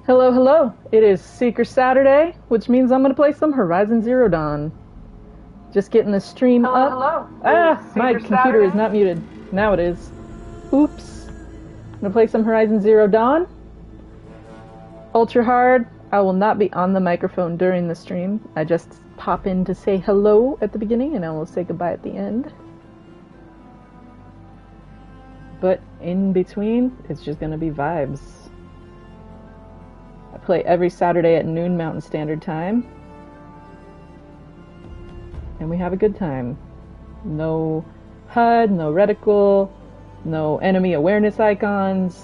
Hello, hello. It is Seeker Saturday, which means I'm going to play some Horizon Zero Dawn. Just getting the stream Hello, up. hello. My Seeker computer is Saturday. not muted. Now it is. Oops. I'm going to play some Horizon Zero Dawn. Ultra hard. I will not be on the microphone during the stream. I just pop in to say hello at the beginning and I will say goodbye at the end. But in between, it's just going to be vibes. I play every Saturday at noon Mountain Standard Time. And we have a good time. No HUD, no reticle, no enemy awareness icons.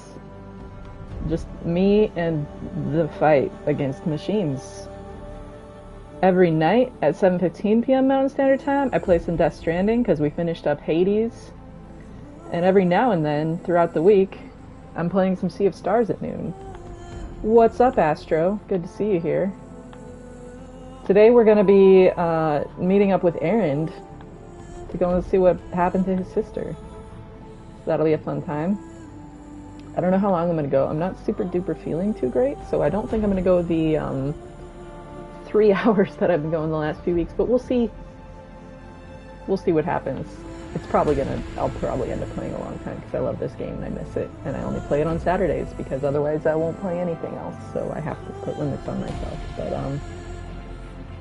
Just me and the fight against machines. Every night at 7:15 p.m. Mountain Standard Time, I play some Death Stranding because we finished up Hades. And every now and then, throughout the week, I'm playing some Sea of Stars at noon. What's up, Astro? Good to see you here. Today we're going to be meeting up with Aaron to go and see what happened to his sister. So that'll be a fun time. I don't know how long I'm going to go. I'm not super duper feeling too great, so I don't think I'm going to go the 3 hours that I've been going the last few weeks, but we'll see. We'll see what happens. I'll probably end up playing a long time because I love this game and I miss it. And I only play it on Saturdays because otherwise I won't play anything else. So I have to put limits on myself. But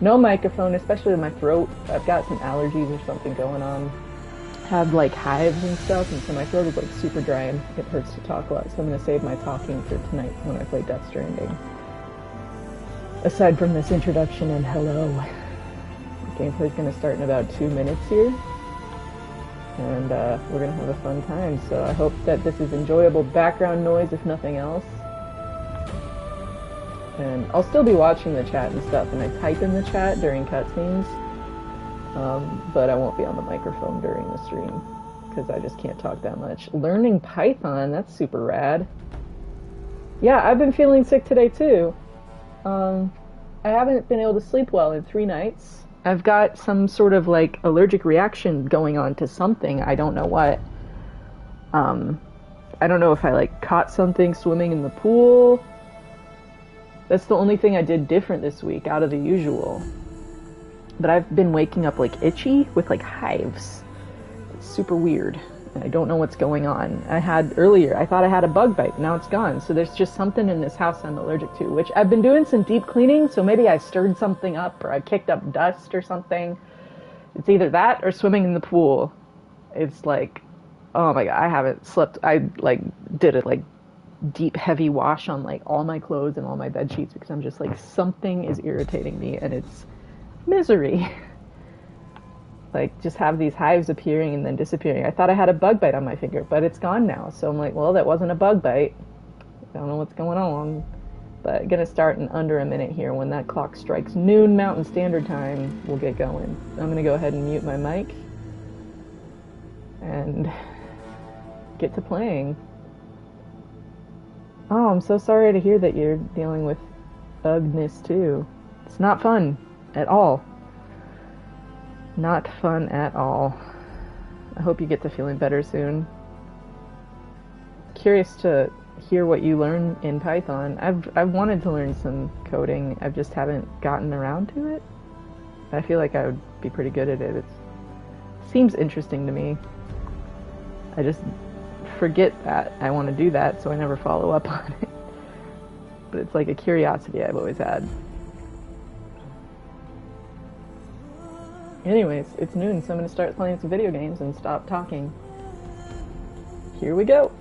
no microphone, especially in my throat. I've got some allergies or something going on. Have like hives and stuff, and so my throat is like super dry and it hurts to talk a lot. So I'm gonna save my talking for tonight when I play Death Stranding. Aside from this introduction and hello, the gameplay's gonna start in about 2 minutes here. And we're going to have a fun time. So I hope that this is enjoyable background noise, if nothing else. And I'll still be watching the chat and stuff, and I type in the chat during cutscenes. But I won't be on the microphone during the stream, because I just can't talk that much. Learning Python, that's super rad. Yeah, I've been feeling sick today too. I haven't been able to sleep well in 3 nights. I've got some sort of like allergic reaction going on to something. I don't know what. I don't know if I like caught something swimming in the pool. That's the only thing I did different this week out of the usual. But I've been waking up like itchy with like hives. It's super weird. And I don't know what's going on. I thought I had a bug bite. Now it's gone. So there's just something in this house I'm allergic to, which I've been doing some deep cleaning. So maybe I stirred something up or I kicked up dust or something. It's either that or swimming in the pool. It's like, oh my God, I haven't slept. I like did a like deep heavy wash on like all my clothes and all my bed sheets because I'm just like, something is irritating me and it's misery. Like, just have these hives appearing and then disappearing. I thought I had a bug bite on my finger, but it's gone now. So I'm like, well, that wasn't a bug bite. I don't know what's going on. But I'm going to start in under a minute here. When that clock strikes noon Mountain Standard Time, we'll get going. I'm going to go ahead and mute my mic and get to playing. Oh, I'm so sorry to hear that you're dealing with ugness too. It's not fun at all. Not fun at all. I hope you get to feeling better soon. Curious to hear what you learn in Python. I've wanted to learn some coding. I just haven't gotten around to it. I feel like I would be pretty good at it. It seems interesting to me. I just forget that I want to do that, so I never follow up on it. But it's like a curiosity I've always had. Anyways, it's noon, so I'm going to start playing some video games and stop talking. Here we go.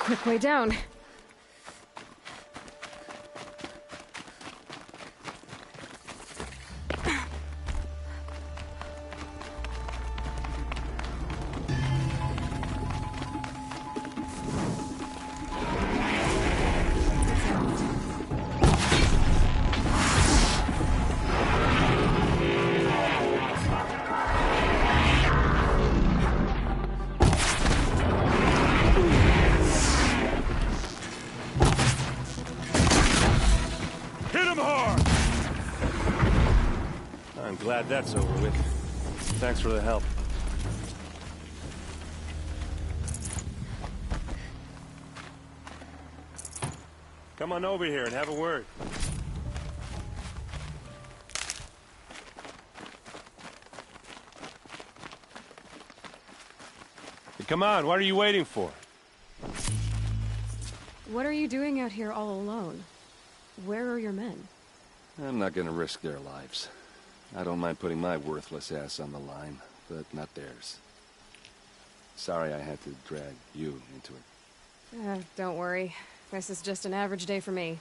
quick way down. Glad that's over with. Thanks for the help. Come on over here and have a word. Hey, come on, what are you waiting for? What are you doing out here all alone? Where are your men? I'm not gonna risk their lives. I don't mind putting my worthless ass on the line, but not theirs. Sorry I had to drag you into it. Don't worry. This is just an average day for me.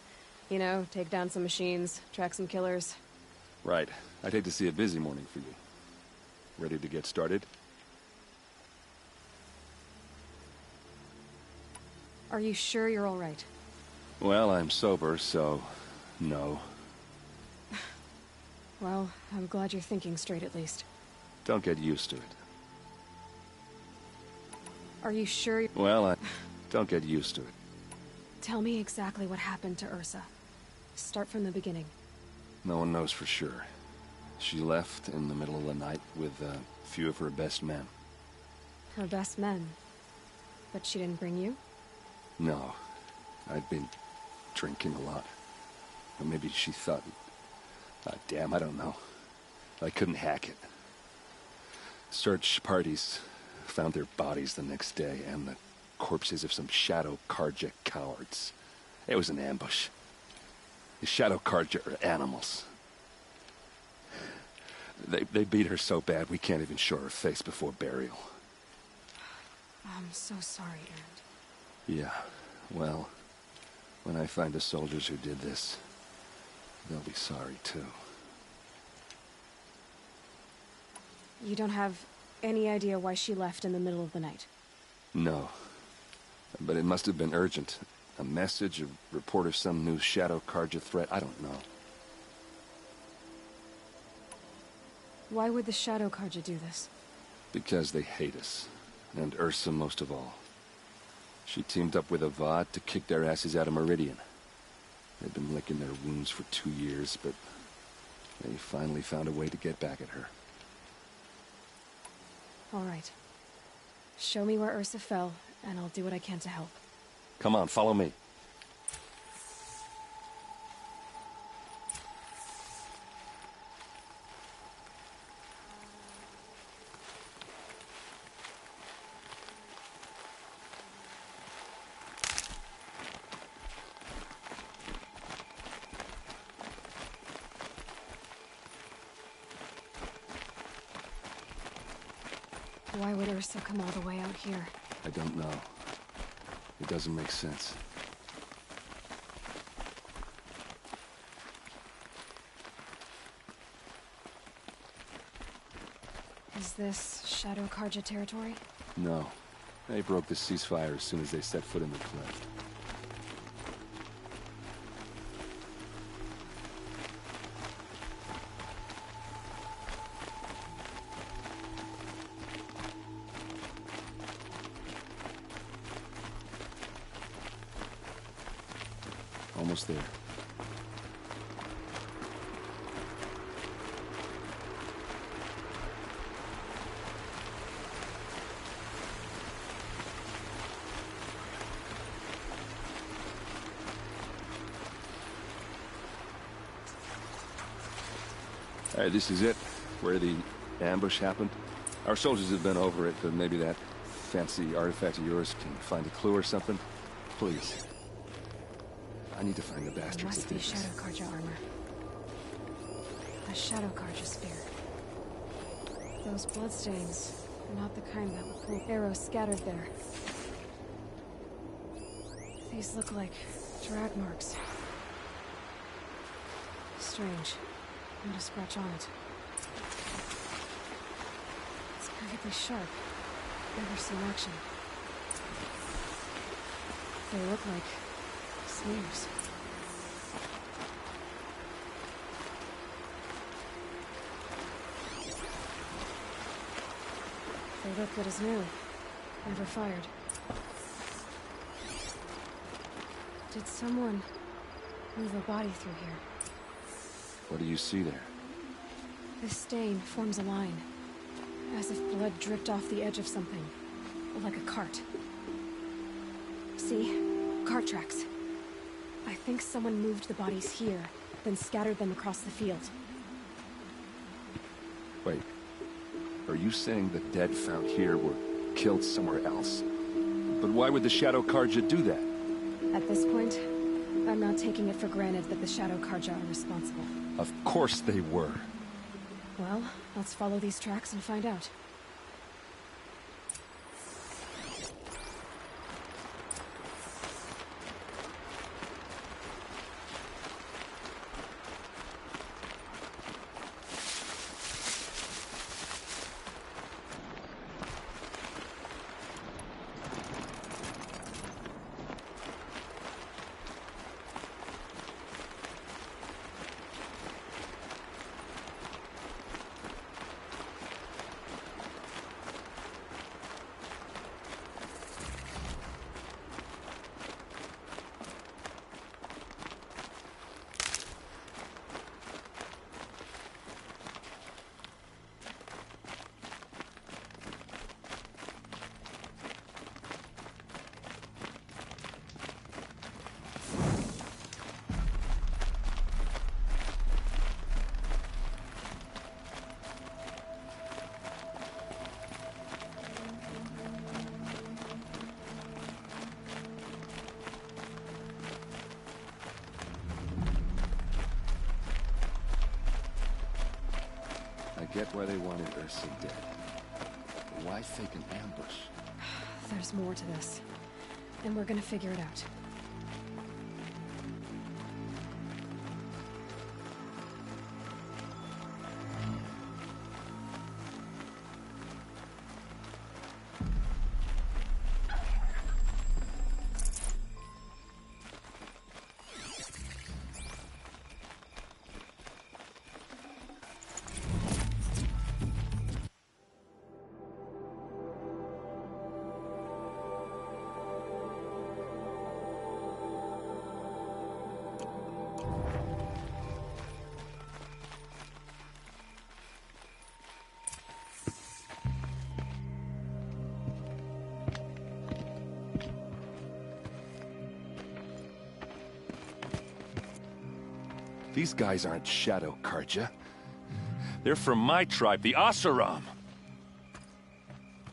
You know, take down some machines, track some killers. Right. I'd hate to see a busy morning for you. Ready to get started? Are you sure you're all right? Well, I'm sober, so... no. Well, I'm glad you're thinking straight at least. Don't get used to it. Are you sure? Well, don't get used to it. Tell me exactly what happened to Ursa. Start from the beginning. No one knows for sure. She left in the middle of the night with a few of her best men. Her best men? But she didn't bring you? No. I'd been drinking a lot. Or maybe she thought... damn, I don't know. I couldn't hack it. Search parties found their bodies the next day, and the corpses of some Shadow Karja cowards. It was an ambush. The Shadow Karja are animals. They beat her so bad we can't even show her face before burial. I'm so sorry, Aaron. Yeah, well, when I find the soldiers who did this, they'll be sorry too. You don't have any idea why she left in the middle of the night? No. But it must have been urgent. A message, a report of some new Shadow Karja threat, I don't know. Why would the Shadow Karja do this? Because they hate us. And Ursa most of all. She teamed up with Avad to kick their asses out of Meridian. They've been licking their wounds for 2 years, but they finally found a way to get back at her. All right. Show me where Ursa fell, and I'll do what I can to help. Come on, follow me. Why would Ursa come all the way out here? I don't know. It doesn't make sense. Is this Shadow Karja territory? No. They broke the ceasefire as soon as they set foot in the cleft. Almost there. All right, this is it, where the ambush happened. Our soldiers have been over it, but maybe that fancy artifact of yours can find a clue or something. Please. I need to find the bastards It must that be did this. Shadow Karja armor. A Shadow Karja spear. Those bloodstains are not the kind that would pull arrows scattered there. These look like drag marks. Strange. Not a scratch on it. It's perfectly sharp. Never seen action. They look like smears. They look good as new. Never fired. Did someone move a body through here? What do you see there? This stain forms a line, as if blood dripped off the edge of something, like a cart. See? Cart tracks. I think someone moved the bodies here, then scattered them across the field. Wait. Are you saying the dead found here were killed somewhere else? But why would the Shadow Karja do that? At this point, I'm not taking it for granted that the Shadow Karja are responsible. Of course they were. Well, let's follow these tracks and find out. I get why they wanted Ursa dead. But why fake an ambush? There's more to this, and we're gonna figure it out. These guys aren't Shadow Karja. They're from my tribe, the Asaram.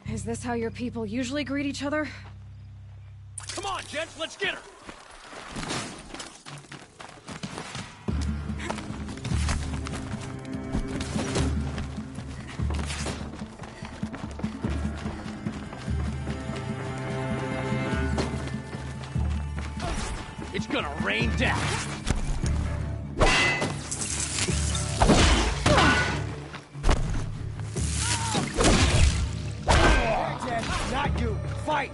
Is this how your people usually greet each other? Come on, gents, let's get her! It's gonna rain down! Not you! Fight!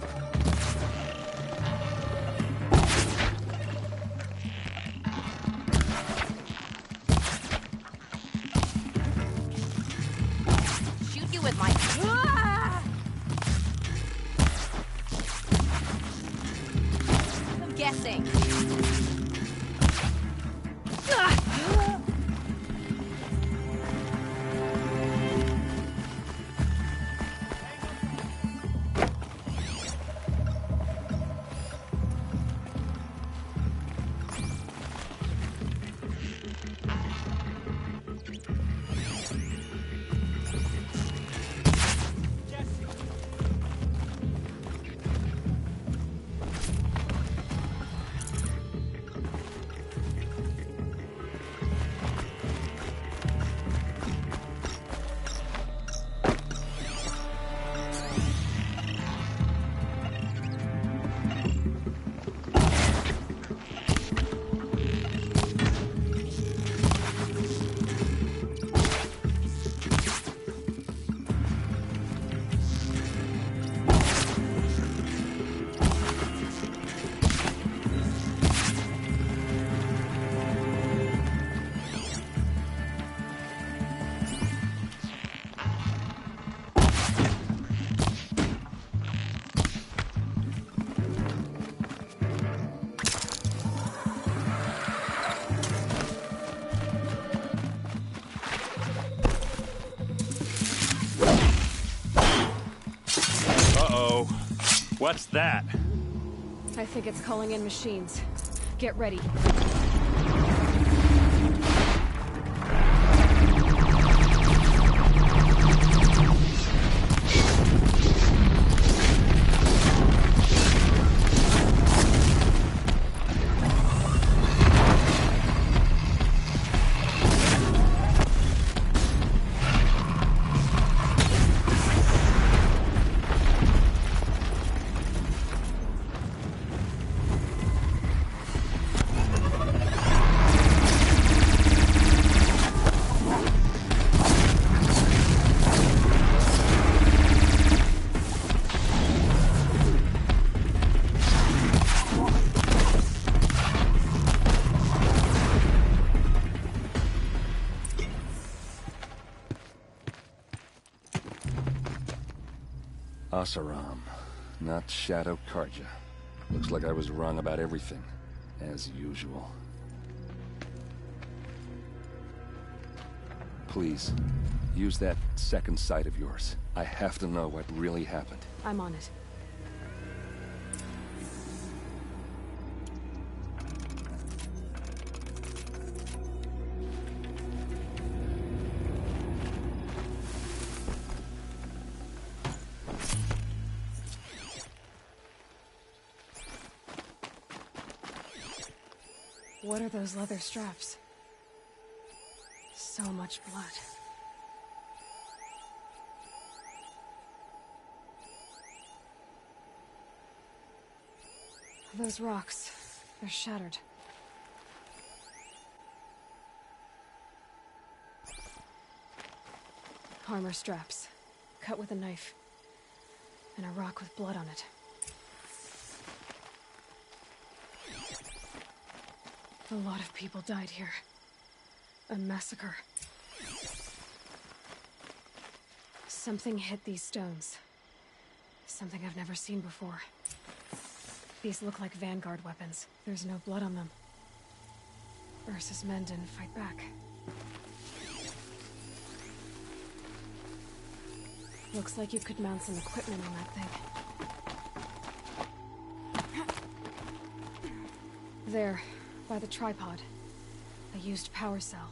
Shoot you with my... I'm guessing. What's that? I think it's calling in machines. Get ready. Asaram, not Shadow Karja. Looks like I was wrong about everything, as usual. Please, use that second sight of yours. I have to know what really happened. I'm on it. What are those leather straps? So much blood. Those rocks, they're shattered. Armor straps, cut with a knife, and a rock with blood on it. A lot of people died here. A massacre. Something hit these stones. Something I've never seen before. These look like vanguard weapons. There's no blood on them. Ursa's men didn't fight back. Looks like you could mount some equipment on that thing. There. By the tripod. A used power cell.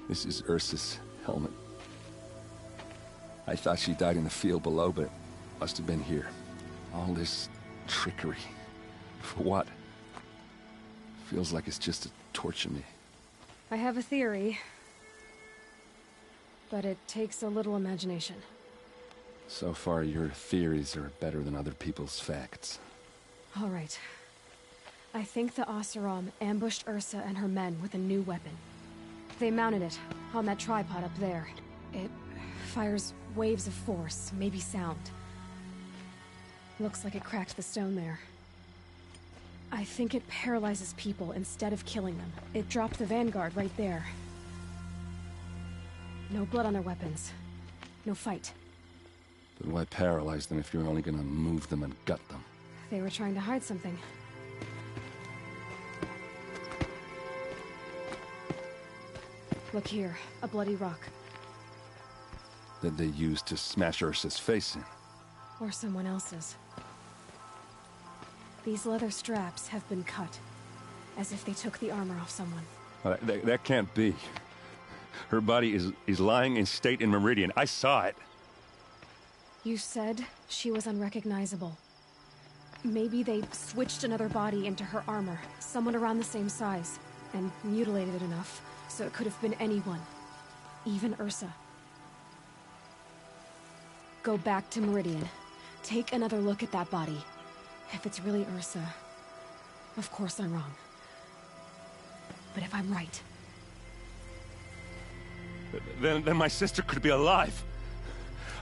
This is Ursa's helmet. I thought she died in the field below, but it must have been here. All this trickery. For what? Feels like it's just to torture me. I have a theory. But it takes a little imagination. So far, your theories are better than other people's facts. All right. I think the Oseram ambushed Ursa and her men with a new weapon. They mounted it on that tripod up there. It fires waves of force, maybe sound. Looks like it cracked the stone there. I think it paralyzes people instead of killing them. It dropped the vanguard right there. No blood on their weapons. No fight. But why paralyze them if you're only gonna move them and gut them? They were trying to hide something. Look here, a bloody rock. That they used to smash Ursa's face in. Or someone else's. These leather straps have been cut, as if they took the armor off someone. That can't be. Her body is lying in state in Meridian. I saw it. You said she was unrecognizable. Maybe they switched another body into her armor, someone around the same size, and mutilated it enough so it could have been anyone. Even Ursa. Go back to Meridian. Take another look at that body. If it's really Ursa, of course I'm wrong. But if I'm right... Then my sister could be alive.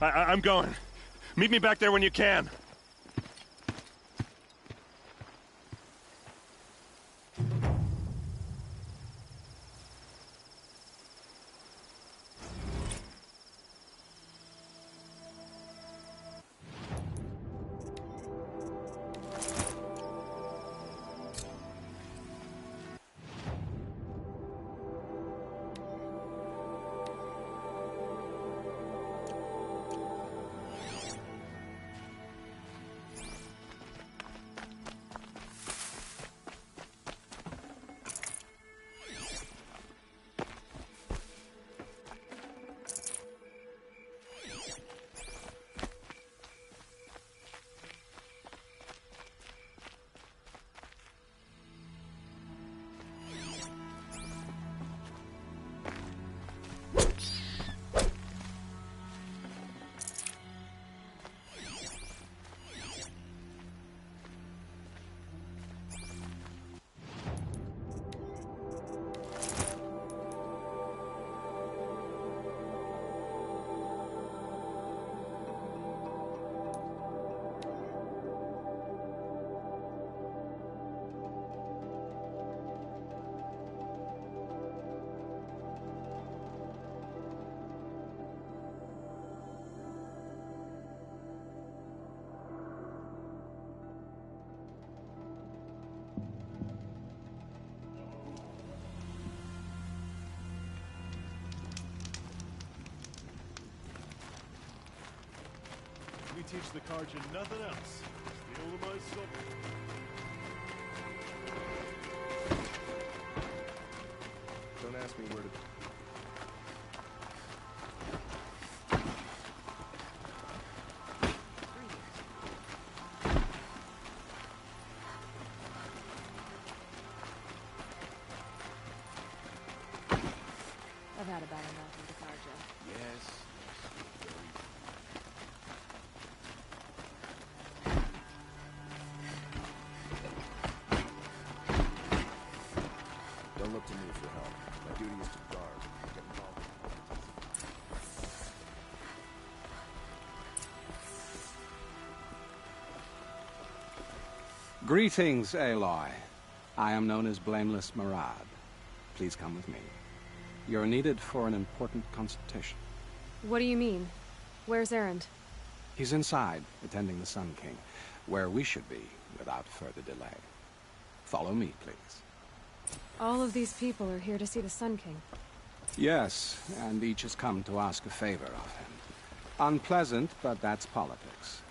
I'm going. Meet me back there when you can. We teach the Karja nothing else. Steal my soul. Don't ask me where to... I've had about enough of the Karja. Yes. Don't look to me for help. My duty is to guard. Get involved. Greetings, Aloy. I am known as Blameless Marad. Please come with me. You're needed for an important consultation. What do you mean? Where's Erend? He's inside, attending the Sun King, where we should be without further delay. Follow me, please. All of these people are here to see the Sun King. Yes, and each has come to ask a favor of him. Unpleasant, but that's politics.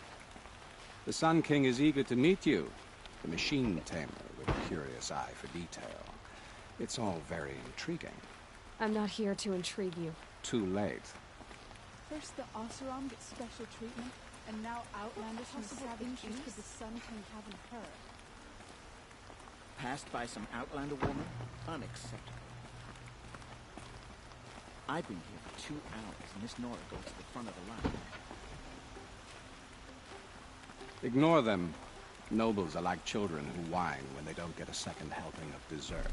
The Sun King is eager to meet you, the machine tamer with a curious eye for detail. It's all very intriguing. I'm not here to intrigue you. Too late. First the Oseram gets special treatment, and now Outlanders from savage interest could the Sun King haven't heard. Passed by some Outlander woman? Unacceptable. I've been here for 2 hours, and Miss Nora goes to the front of the line. Ignore them. Nobles are like children who whine when they don't get a second helping of dessert.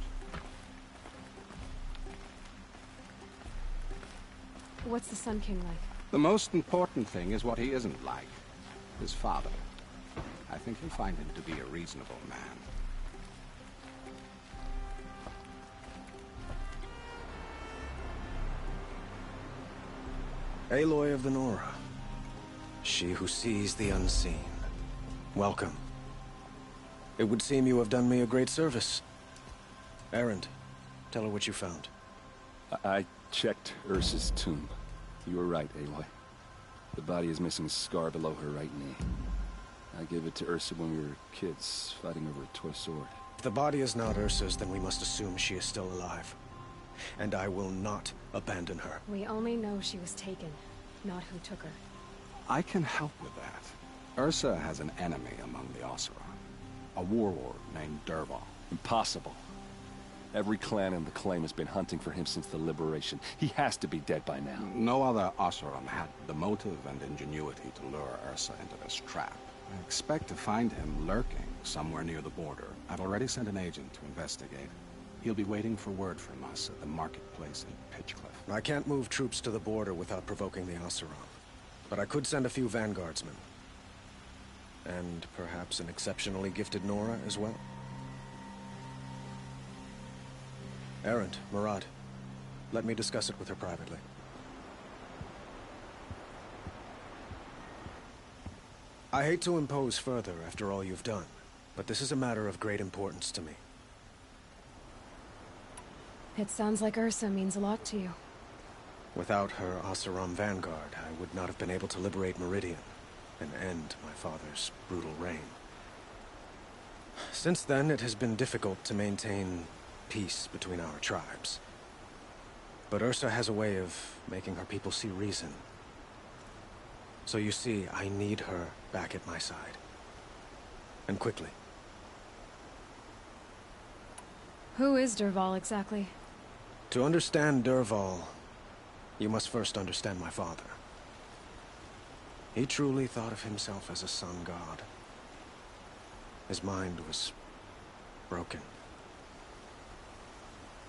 What's the Sun King like? The most important thing is what he isn't like. His father. I think you'll find him to be a reasonable man. Aloy of the Nora. She who sees the unseen. Welcome. It would seem you have done me a great service. Erend, tell her what you found. I checked Ursa's tomb. You were right, Aloy. The body is missing a scar below her right knee. I gave it to Ursa when we were kids, fighting over a toy sword. If the body is not Ursa's, then we must assume she is still alive. And I will not abandon her. We only know she was taken, not who took her. I can help with that. Ursa has an enemy among the Oseram. A warlord named Dervahl. Impossible. Every clan in the claim has been hunting for him since the liberation. He has to be dead by now. No other Oseram had the motive and ingenuity to lure Ursa into this trap. I expect to find him lurking somewhere near the border. I've already sent an agent to investigate. He'll be waiting for word from us at the marketplace in Pitchcliff. I can't move troops to the border without provoking the Oseram. But I could send a few vanguardsmen. And perhaps an exceptionally gifted Nora as well. Erend, Murad, let me discuss it with her privately. I hate to impose further after all you've done, but this is a matter of great importance to me. It sounds like Ursa means a lot to you. Without her Oseram vanguard, I would not have been able to liberate Meridian and end my father's brutal reign. Since then, it has been difficult to maintain peace between our tribes. But Ursa has a way of making her people see reason. So you see, I need her back at my side. And quickly. Who is Dervahl exactly? To understand Dervahl, you must first understand my father. He truly thought of himself as a sun god. His mind was broken.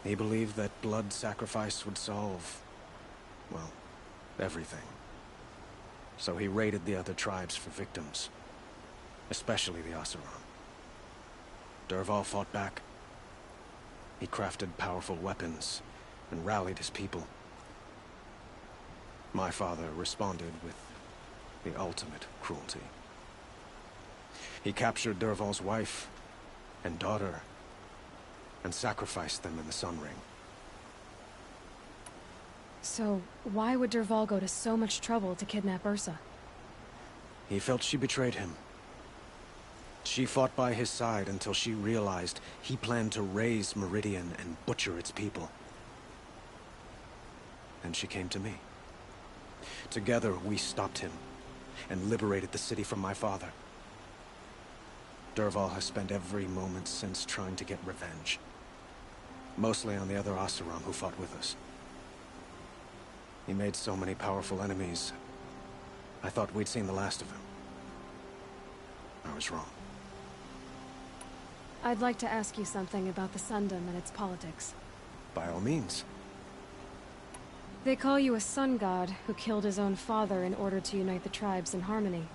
He believed that blood sacrifice would solve, well, everything. So he raided the other tribes for victims, especially the Oseram. Dervahl fought back. He crafted powerful weapons and rallied his people. My father responded with the ultimate cruelty. He captured Dervahl's wife and daughter and sacrificed them in the Sun Ring. So, why would Dervahl go to so much trouble to kidnap Ursa? He felt she betrayed him. She fought by his side until she realized he planned to raise Meridian and butcher its people. Then she came to me. Together, we stopped him and liberated the city from my father. Dervahl has spent every moment since trying to get revenge. Mostly on the other Oseram who fought with us. He made so many powerful enemies, I thought we'd seen the last of him. I was wrong. I'd like to ask you something about the Sundom and its politics. By all means. They call you a sun god who killed his own father in order to unite the tribes in harmony.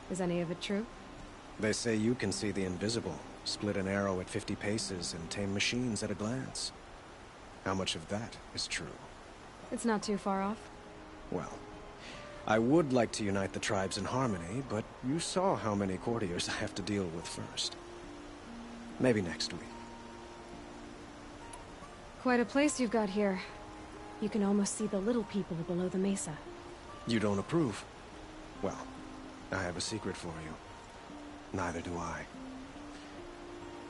Is any of it true? They say you can see the invisible, split an arrow at 50 paces, and tame machines at a glance. How much of that is true? It's not too far off. Well, I would like to unite the tribes in harmony, but you saw how many courtiers I have to deal with first. Maybe next week. Quite a place you've got here. You can almost see the little people below the mesa. You don't approve? Well, I have a secret for you. Neither do I.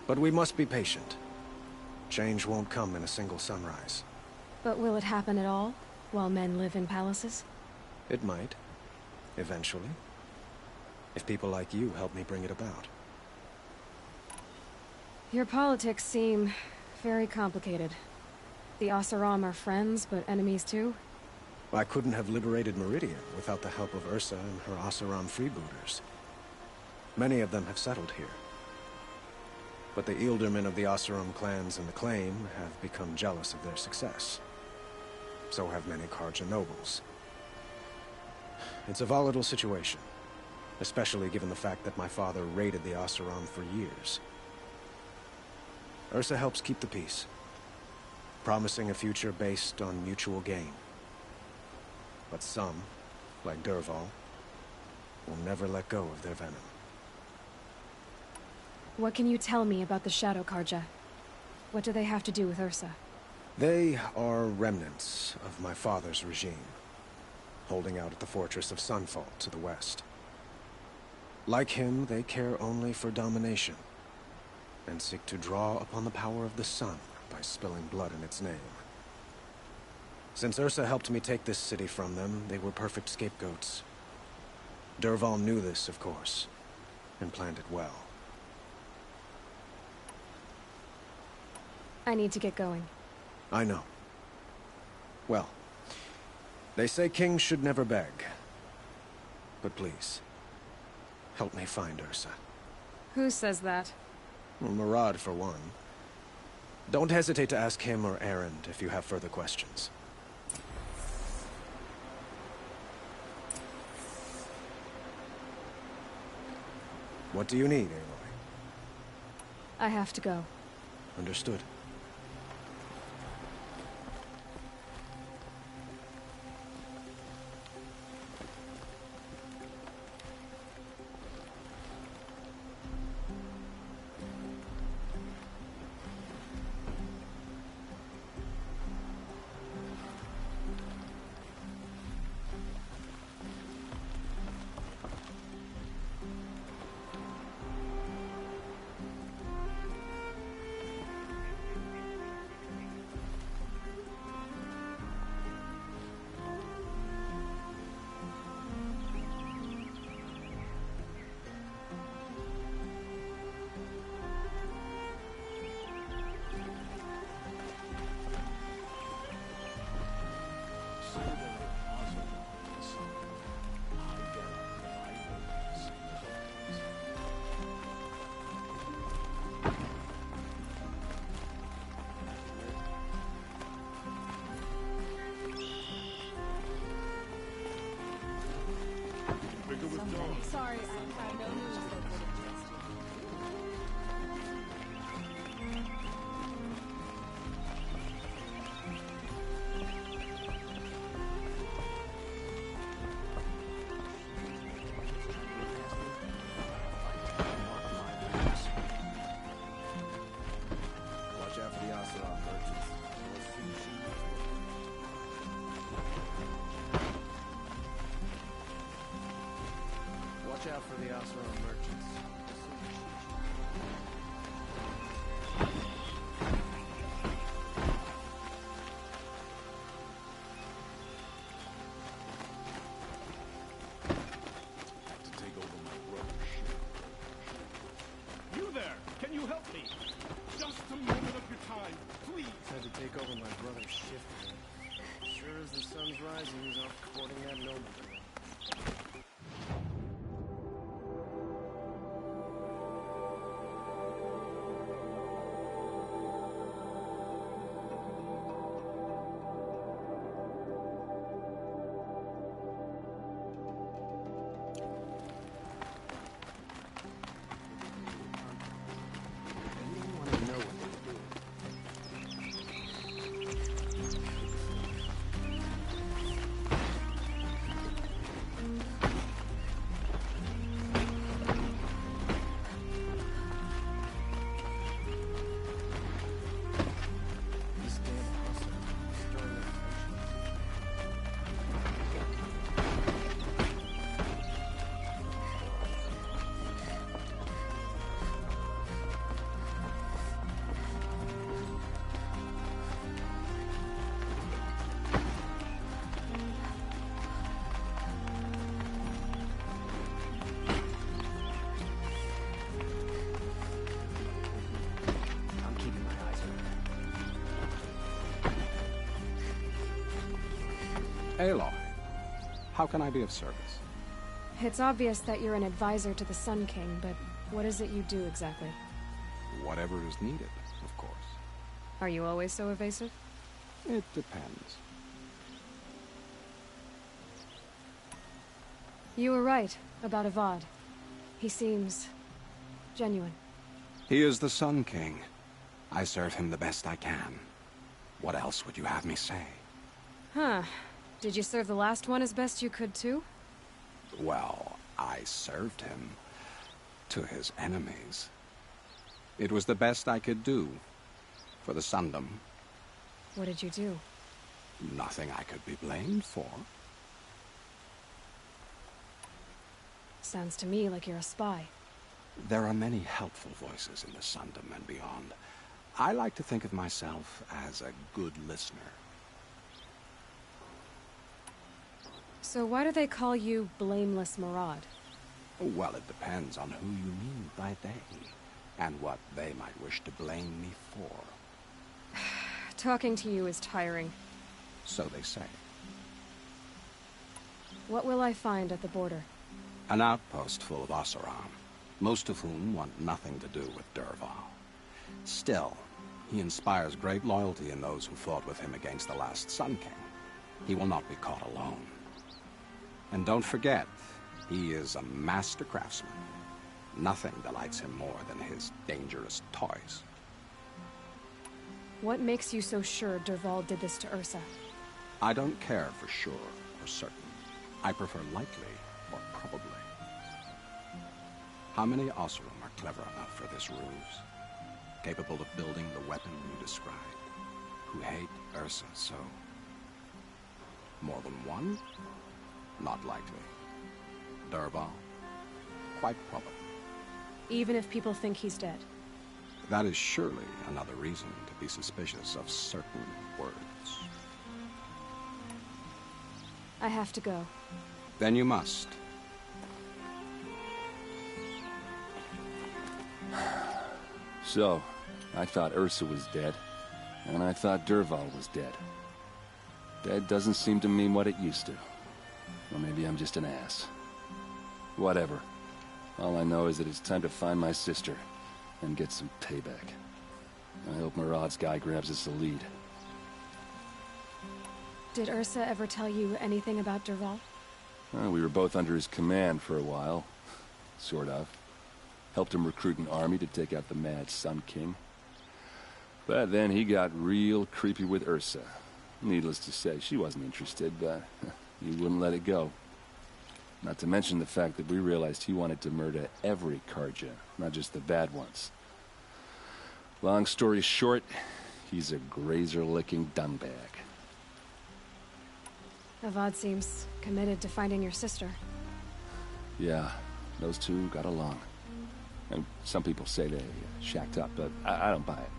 But we must be patient. Change won't come in a single sunrise. But will it happen at all, while men live in palaces? It might. Eventually. If people like you help me bring it about. Your politics seem very complicated. The Oseram are friends, but enemies too? I couldn't have liberated Meridian without the help of Ursa and her Oseram freebooters. Many of them have settled here. But the Ealdormen of the Oseram clans in the Claim have become jealous of their success. So have many Karja nobles. It's a volatile situation, especially given the fact that my father raided the Oseram for years. Ursa helps keep the peace, promising a future based on mutual gain. But some, like Dervahl, will never let go of their venom. What can you tell me about the Shadow Karja? What do they have to do with Ursa? They are remnants of my father's regime, holding out at the fortress of Sunfall to the west. Like him, they care only for domination, and seek to draw upon the power of the sun by spilling blood in its name. Since Ursa helped me take this city from them, they were perfect scapegoats. Dervahl knew this, of course, and planned it well. I need to get going. I know. Well, they say kings should never beg. But please, help me find Ursa. Who says that? Well, Murad, for one. Don't hesitate to ask him or Erend if you have further questions. What do you need, Aloy? I have to go. Understood. Sorry, I have no news that would interest Watch out for the Oseram merchants. Watch out for the Oseram merchants. To take over my brother's ship. You there! Can you help me? Just a moment of your time, please! Had to take over my brother's shift again. Sure as the sun's rising, he's off courting that nobleman. Aloy, how can I be of service? It's obvious that you're an advisor to the Sun King, but what is it you do exactly? Whatever is needed, of course. Are you always so evasive? It depends. You were right about Avad. He seems genuine. He is the Sun King. I serve him the best I can. What else would you have me say? Huh. Did you serve the last one as best you could, too? Well, I served him to his enemies. It was the best I could do for the Sundom. What did you do? Nothing I could be blamed for. Sounds to me like you're a spy. There are many helpful voices in the Sundom and beyond. I like to think of myself as a good listener. So why do they call you Blameless Maraud? Well, it depends on who you mean by they, and what they might wish to blame me for. Talking to you is tiring. So they say. What will I find at the border? An outpost full of Oseram, most of whom want nothing to do with Dervahl. Still, he inspires great loyalty in those who fought with him against the last Sun King. He will not be caught alone. And don't forget, he is a master craftsman. Nothing delights him more than his dangerous toys. What makes you so sure Dervahl did this to Ursa? I don't care for sure or certain. I prefer likely or probably. How many Oseram are clever enough for this ruse? Capable of building the weapon you described? Who hate Ursa so? More than one? Not likely. Dervahl? Quite probable. Even if people think he's dead? That is surely another reason to be suspicious of certain words. I have to go. Then you must. So, I thought Ursa was dead, and I thought Dervahl was dead. Dead doesn't seem to mean what it used to. Or maybe I'm just an ass. Whatever. All I know is that it's time to find my sister and get some payback. I hope Murad's guy grabs us a lead. Did Ursa ever tell you anything about Dervahl? Well, we were both under his command for a while. Sort of. Helped him recruit an army to take out the mad Sun King. But then he got real creepy with Ursa. Needless to say, she wasn't interested, but he wouldn't let it go. Not to mention the fact that we realized he wanted to murder every Karja, not just the bad ones. Long story short, he's a grazer-licking dungbag. Avad seems committed to finding your sister. Yeah, those two got along. And some people say they shacked up, but I don't buy it.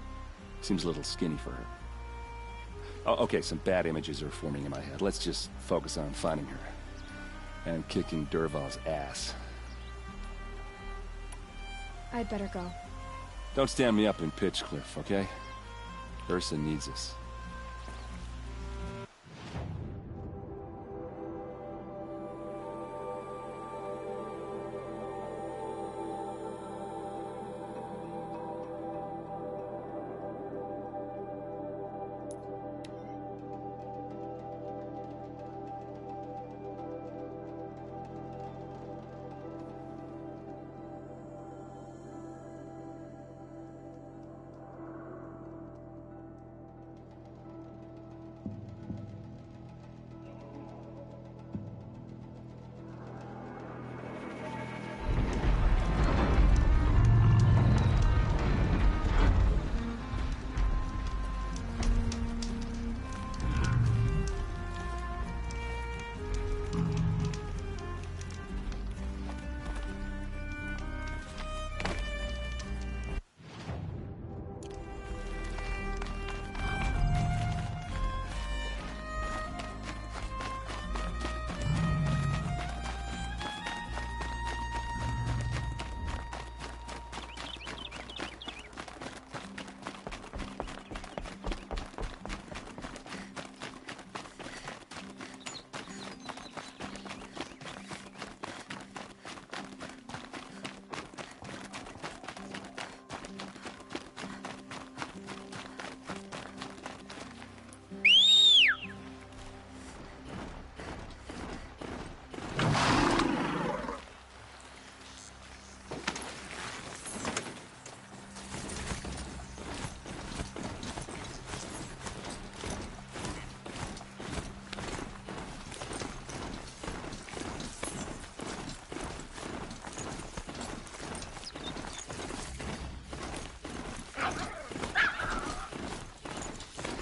Seems a little skinny for her. Oh, okay, some bad images are forming in my head. Let's just focus on finding her. And kicking Dervahl's ass. I'd better go. Don't stand me up in Pitchcliff, okay? Ursa needs us.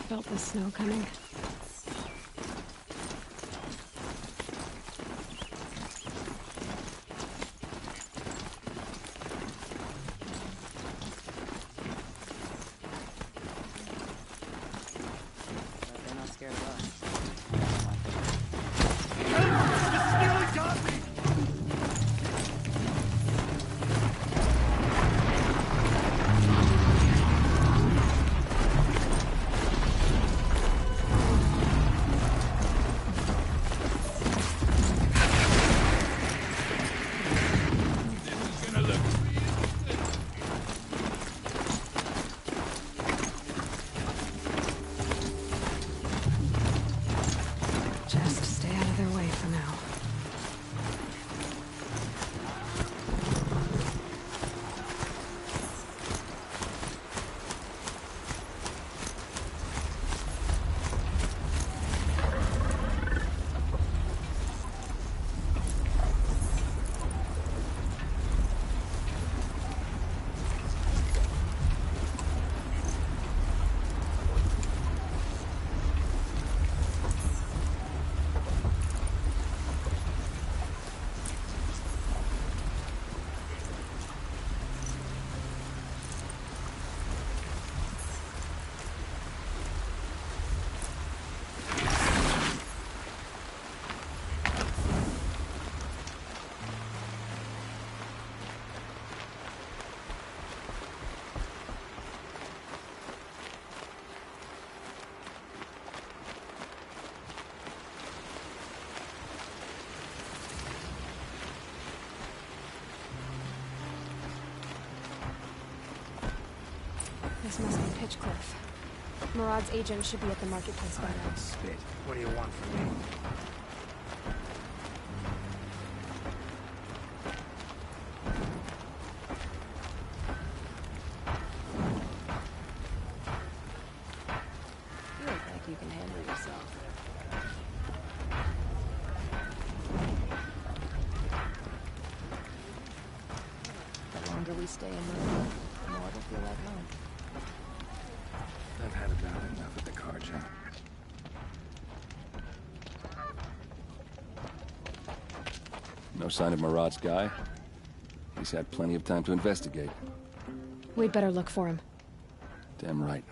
Felt the snow coming. They're not scared of us. This must be Pitchcliff. Murad's agent should be at the marketplace by now. Spit. What do you want from me? You look like you can handle yourself. The longer we stay in Murder, the more it'll feel like home. I've had about enough of the carja. No sign of Murad's guy? He's had plenty of time to investigate. We'd better look for him. Damn right.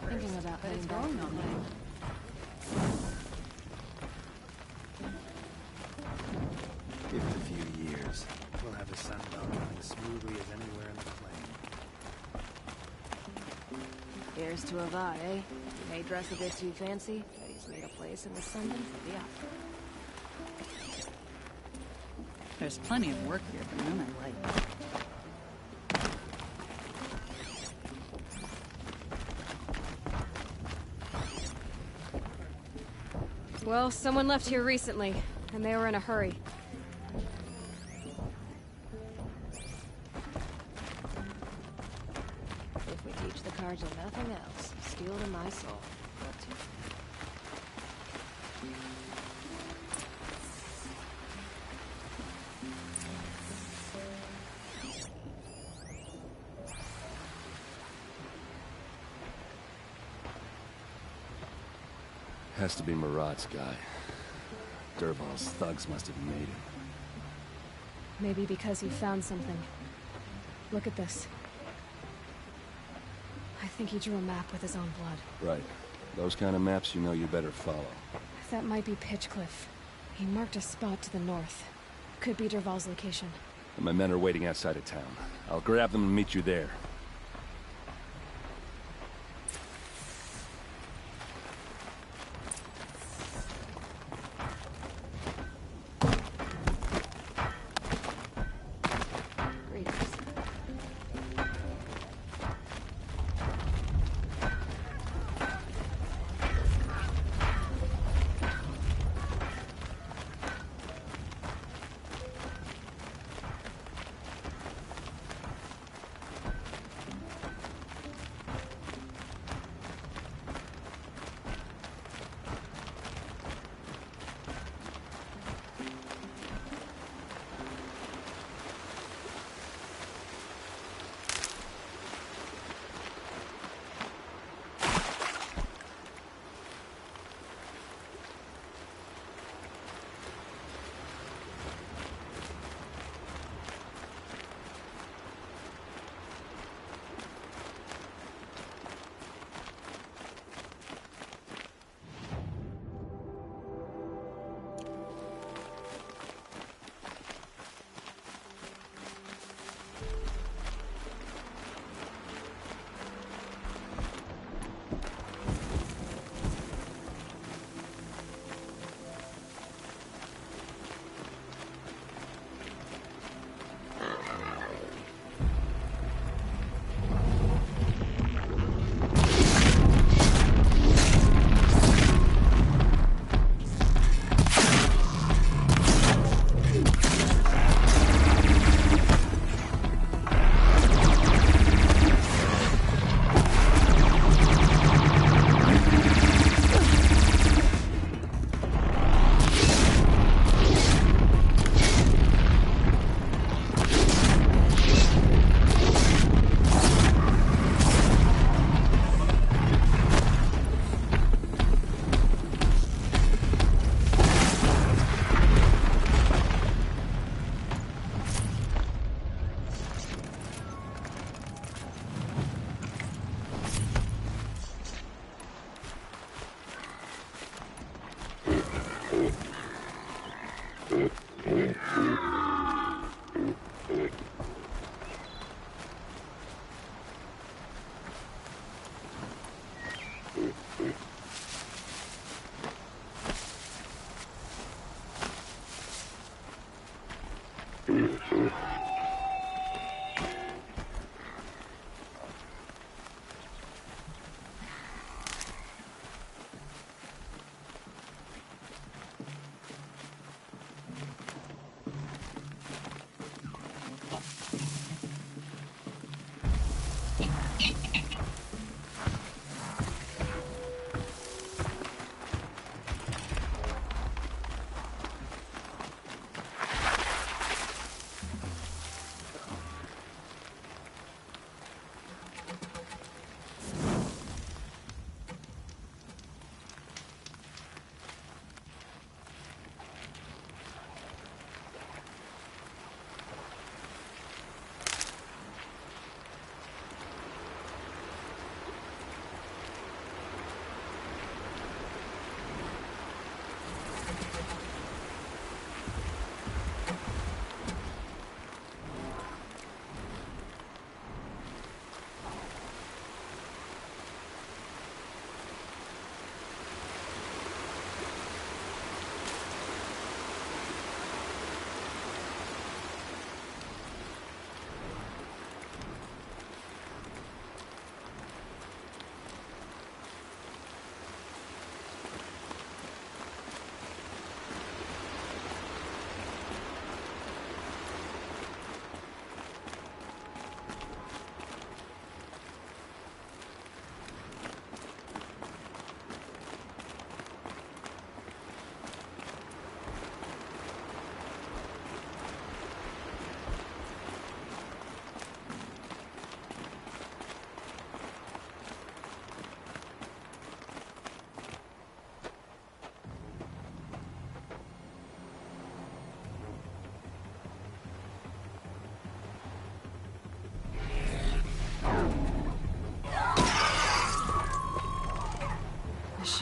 Thinking about heading back on that. Give it a few years. We'll have the sunbelt running as smoothly as anywhere in the plain. Here's to Avad, eh? He may dress a bit too fancy, but he's made a place in the Sundan for the opera. There's plenty of work here, but none I like. Well, someone left here recently, and they were in a hurry. If we teach the Carja nothing else, steel to my soul. What to? Has to be Murad's guy. Dervahl's thugs must have made him. Maybe because he found something. Look at this. I think he drew a map with his own blood. Right. Those kind of maps you know you better follow. That might be Pitchcliff. He marked a spot to the north. Could be Dervahl's location. And my men are waiting outside of town. I'll grab them and meet you there.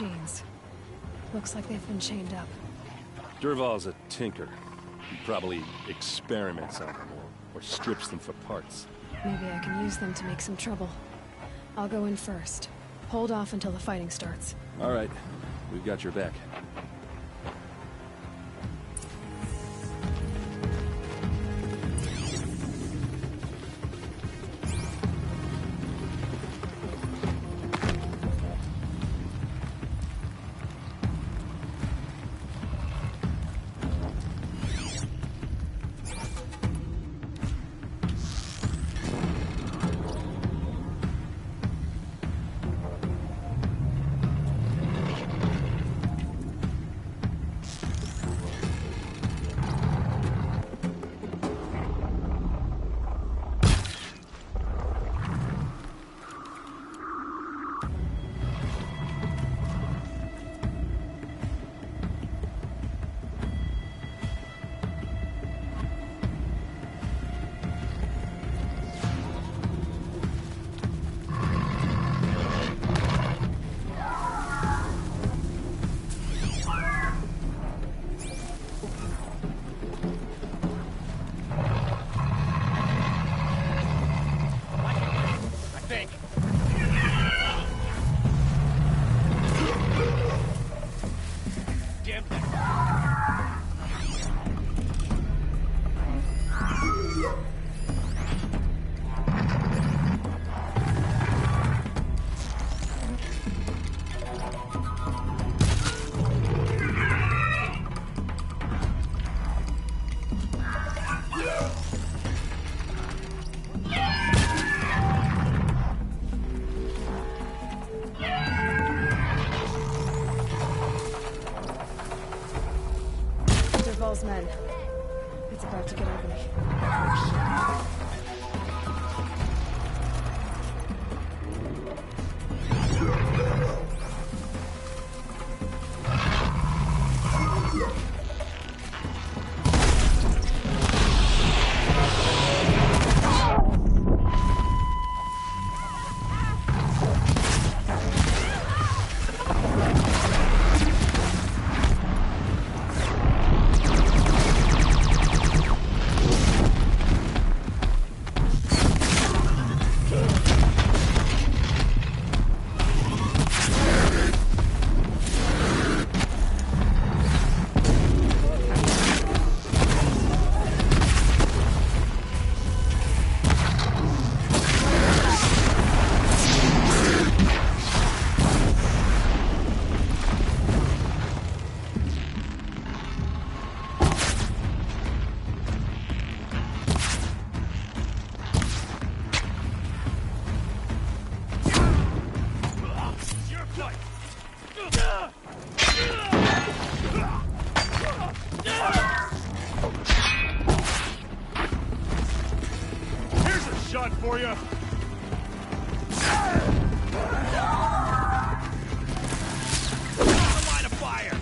machines. Looks like they've been chained up. Durval's a tinker. He probably experiments on them or strips them for parts. Maybe I can use them to make some trouble. I'll go in first. Hold off until the fighting starts. All right. We've got your back. Men. It's about to get ugly. For you. Line of fire.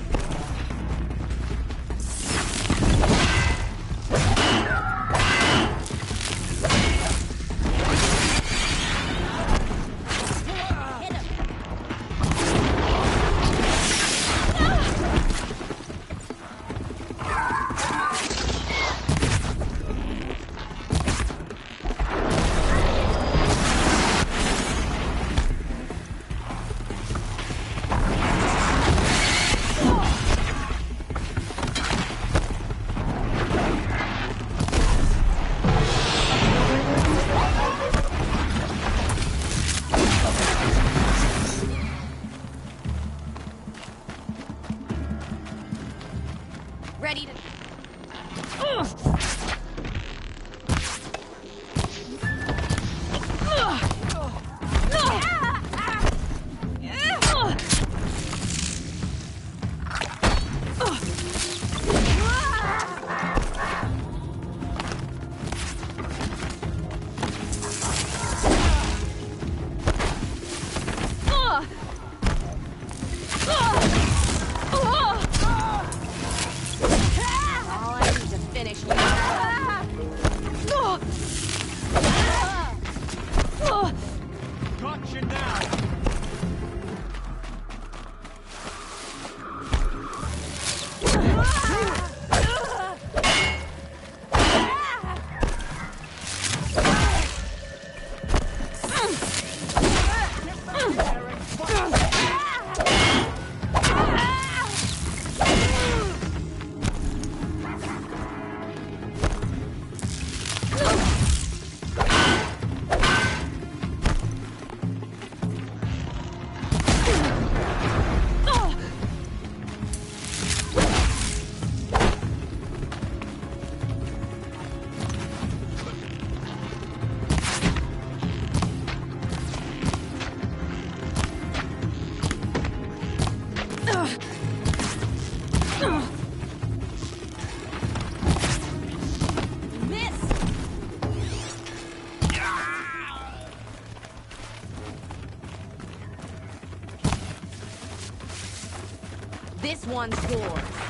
This one's yours.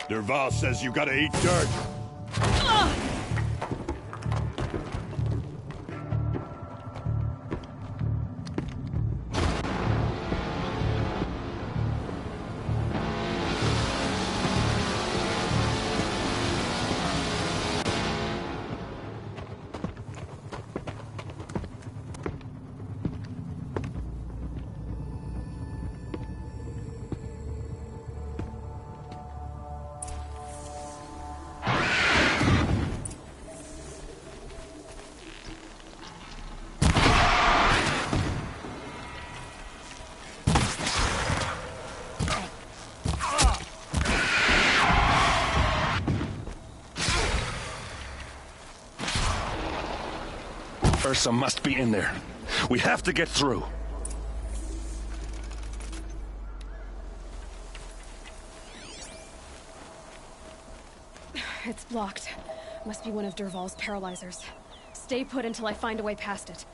Dervahl says you gotta eat dirt. Ursa must be in there. We have to get through. It's blocked. Must be one of Dervahl's paralyzers. Stay put until I find a way past it.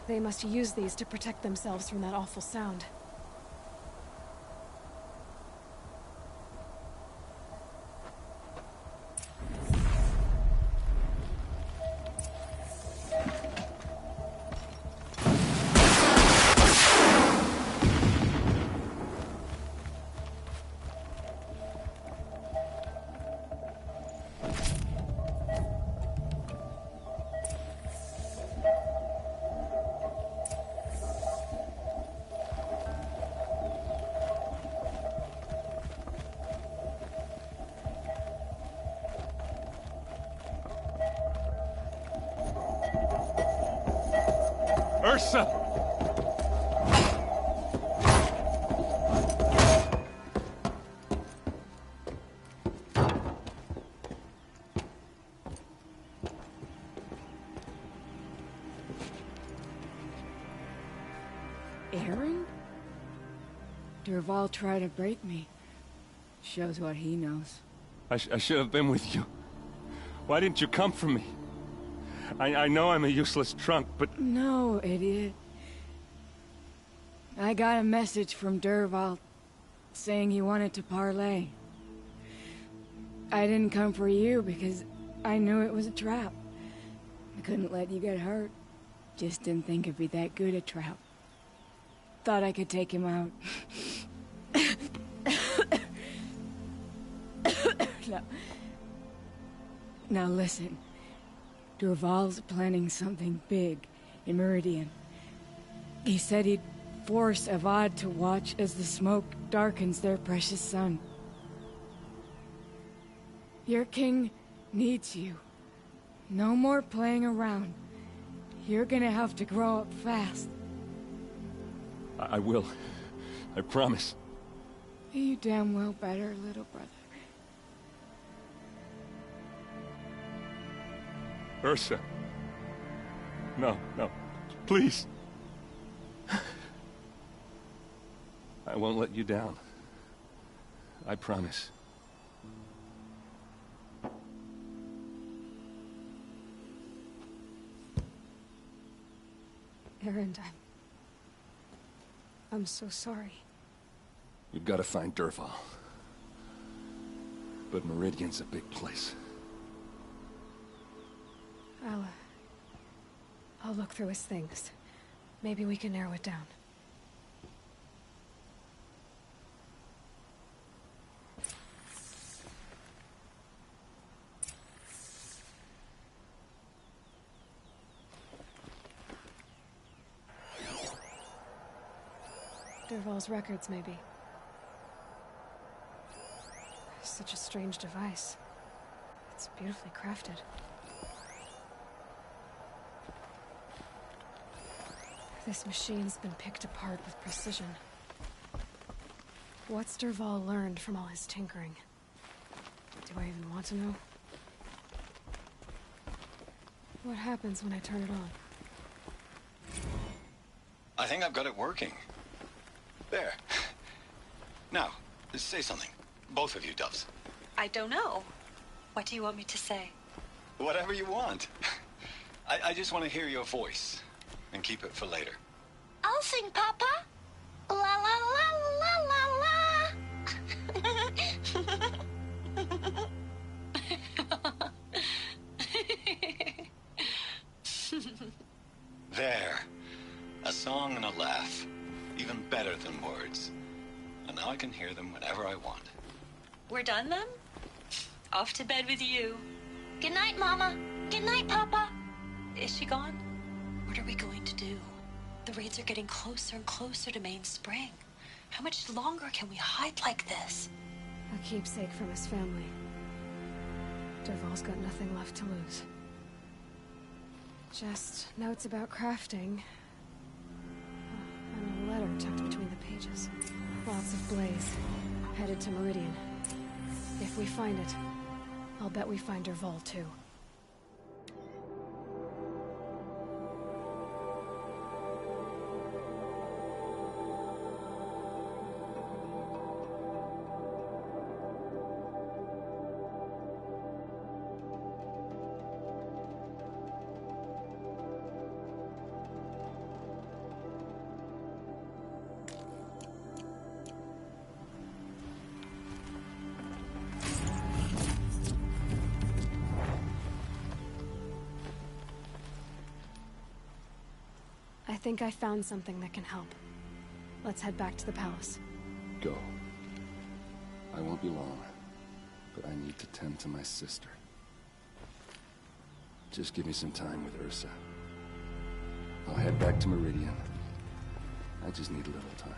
They must use these to protect themselves from that awful sound. Ursa! Aaron? Dervahl tried to break me. Shows what he knows. I should have been with you. Why didn't you come for me? I know I'm a useless trunk, but... No, idiot. I got a message from Dervahl saying he wanted to parlay. I didn't come for you because I knew it was a trap. I couldn't let you get hurt. Just didn't think it'd be that good a trap. Thought I could take him out. Now listen. Durval's planning something big in Meridian. He said he'd force Avad to watch as the smoke darkens their precious sun. Your king needs you. No more playing around. You're gonna have to grow up fast. I will. I promise. You damn well better, little brother. Ursa. No, no. Please. I won't let you down. I promise. Erend, I'm so sorry. We've got to find Dervahl. But Meridian's a big place. I'll look through his things. Maybe we can narrow it down. Dervahl's records, maybe. Such a strange device. It's beautifully crafted. This machine's been picked apart with precision. What's Dervahl learned from all his tinkering? Do I even want to know? What happens when I turn it on? I think I've got it working. There. Now, say something. Both of you, doves. I don't know. What do you want me to say? Whatever you want. I just want to hear your voice. And keep it for later. I'll sing, Papa. La la la la la la. There. A song and a laugh. Even better than words. And now I can hear them whenever I want. We're done then? Off to bed with you. Good night, Mama. Good night, Papa. Is she gone? What are we going to do? The raids are getting closer and closer to Main Spring. How much longer can we hide like this? A keepsake from his family. Dervahl's got nothing left to lose. Just notes about crafting. And a letter tucked between the pages. Lots of blaze. Headed to Meridian. If we find it, I'll bet we find Dervahl too. I think I found something that can help. Let's head back to the palace. Go. I won't be long, but I need to tend to my sister. Just give me some time with Ursa. I'll head back to Meridian. I just need a little time.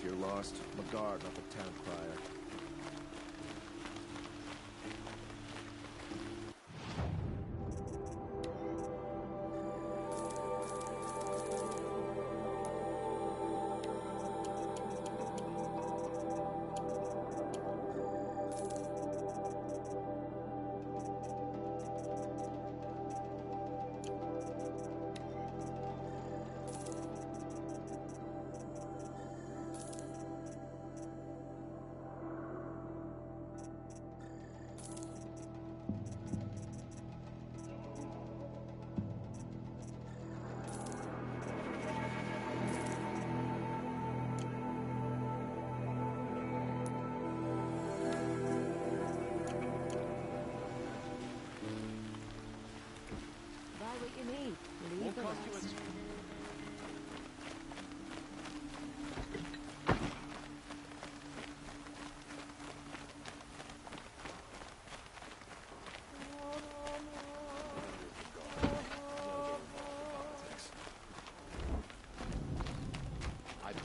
you're lost, Magard up at town crier.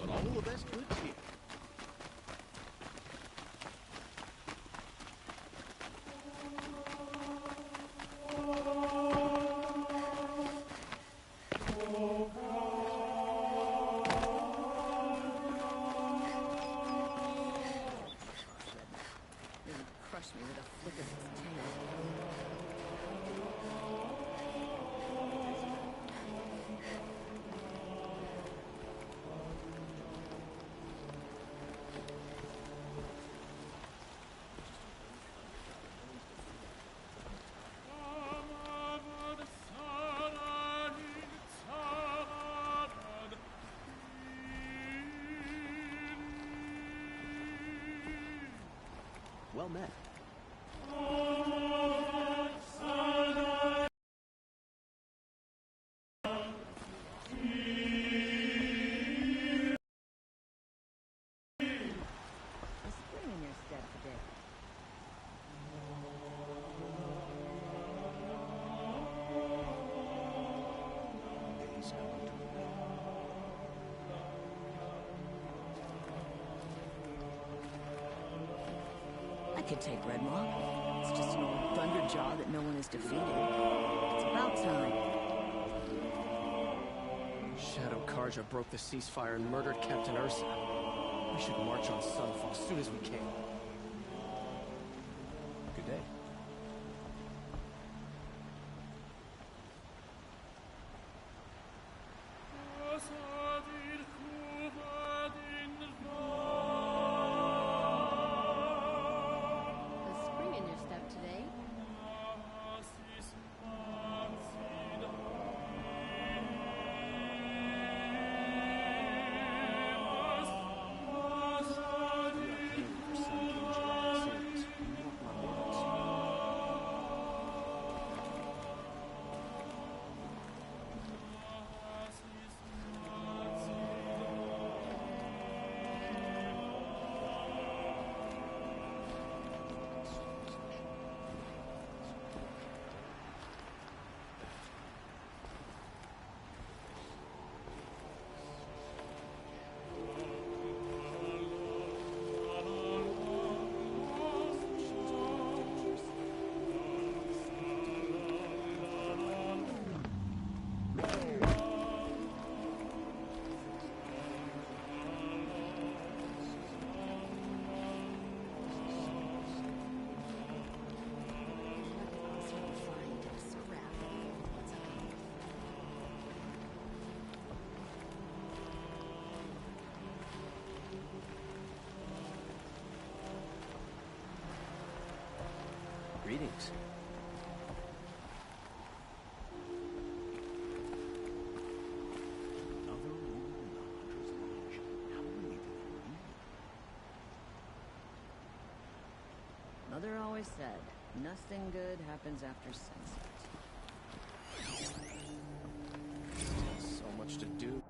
All the best goods here. Crush me with a flick of its tail. Well met. I could take Redmaw. It's just an old thunderjaw that no one has defeated. It's about time. Shadow Karja broke the ceasefire and murdered Captain Ursa. We should march on Sunfall as soon as we can. Good day. Greetings. Mother always said, nothing good happens after sunset. So much to do.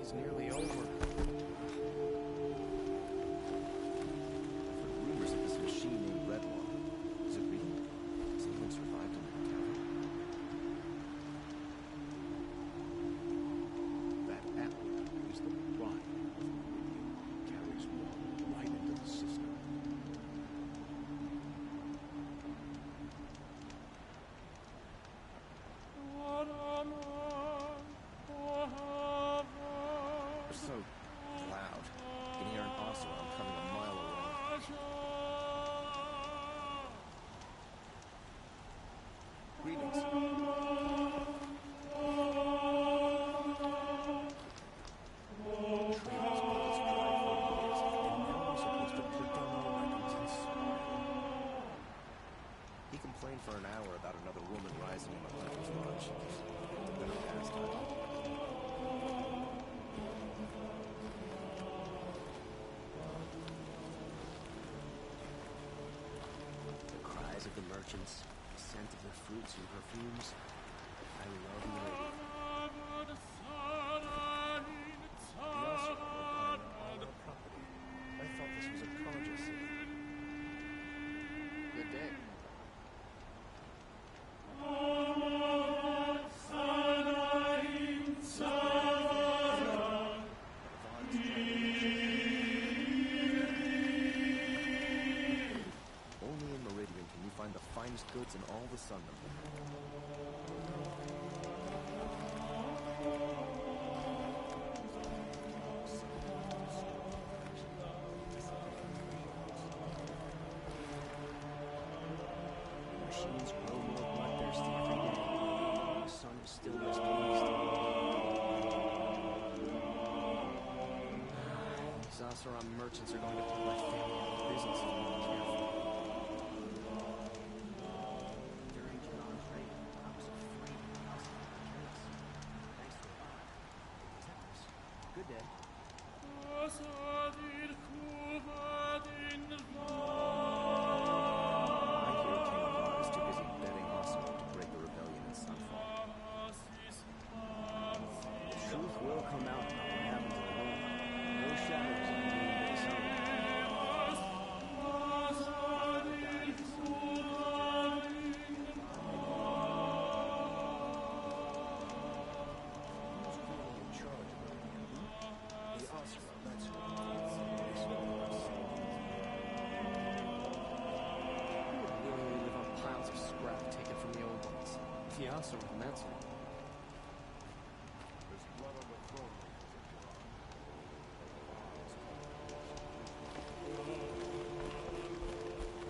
It's nearly over. I've heard rumors of this machine named Redwall. Is it real? Has anyone survived in that cavern? That atlas is the pride of the Meridian. Carries one right into the system. They're so loud. You can hear an Oseram coming a mile away. Greetings. Trader's bullets dry for years, and now we're supposed to put down our weapons and smile. He complained for an hour about another woman rising in the Hunter's Lodge. Then I passed on. The cries of the merchants, the scent of their fruits and perfumes. I love Meridian. The Oseram are buying all our property. I thought this was a Carja city. Good day. Only in Meridian can you find the finest goods in all the Sundom. Machines grow more bloodthirsty every day. The sun is still less pleased. These Oseram merchants are going to put my family out of business if I'm not careful. During Janon's reign, I was afraid of the Oseram mechanics. Thanks to Uriah, they protect us. Good day. I hear King Uriah is too busy betting Oseram to break the rebellion in Sunfall. The truth will come out about what happened to the Rohan. No shadows of the Doomsday Sun. My father died in Sunfall. Who's really in charge of Meridian? The Oseram, that's who. Who would willingly live on piles of scrap taken from the old ones? The Oseram, that's all. There's blood on the throne.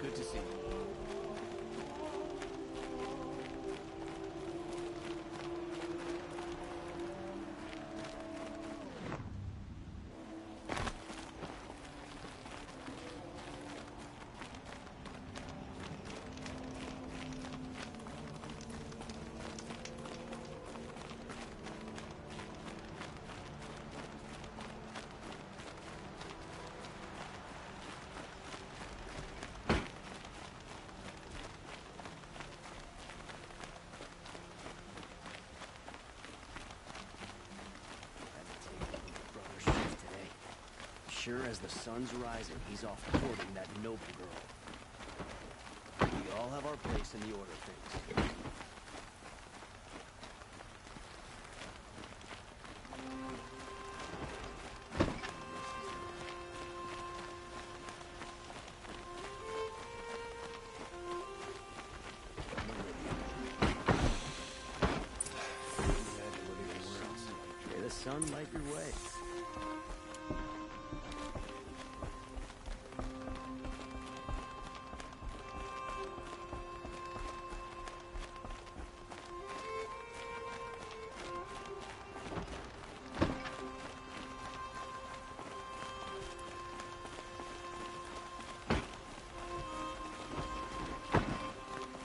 Good to see you. Brother shift today. Sure as the sun's rising, he's off courting that noble girl. We all have our place in the order of things. May the sun light your way.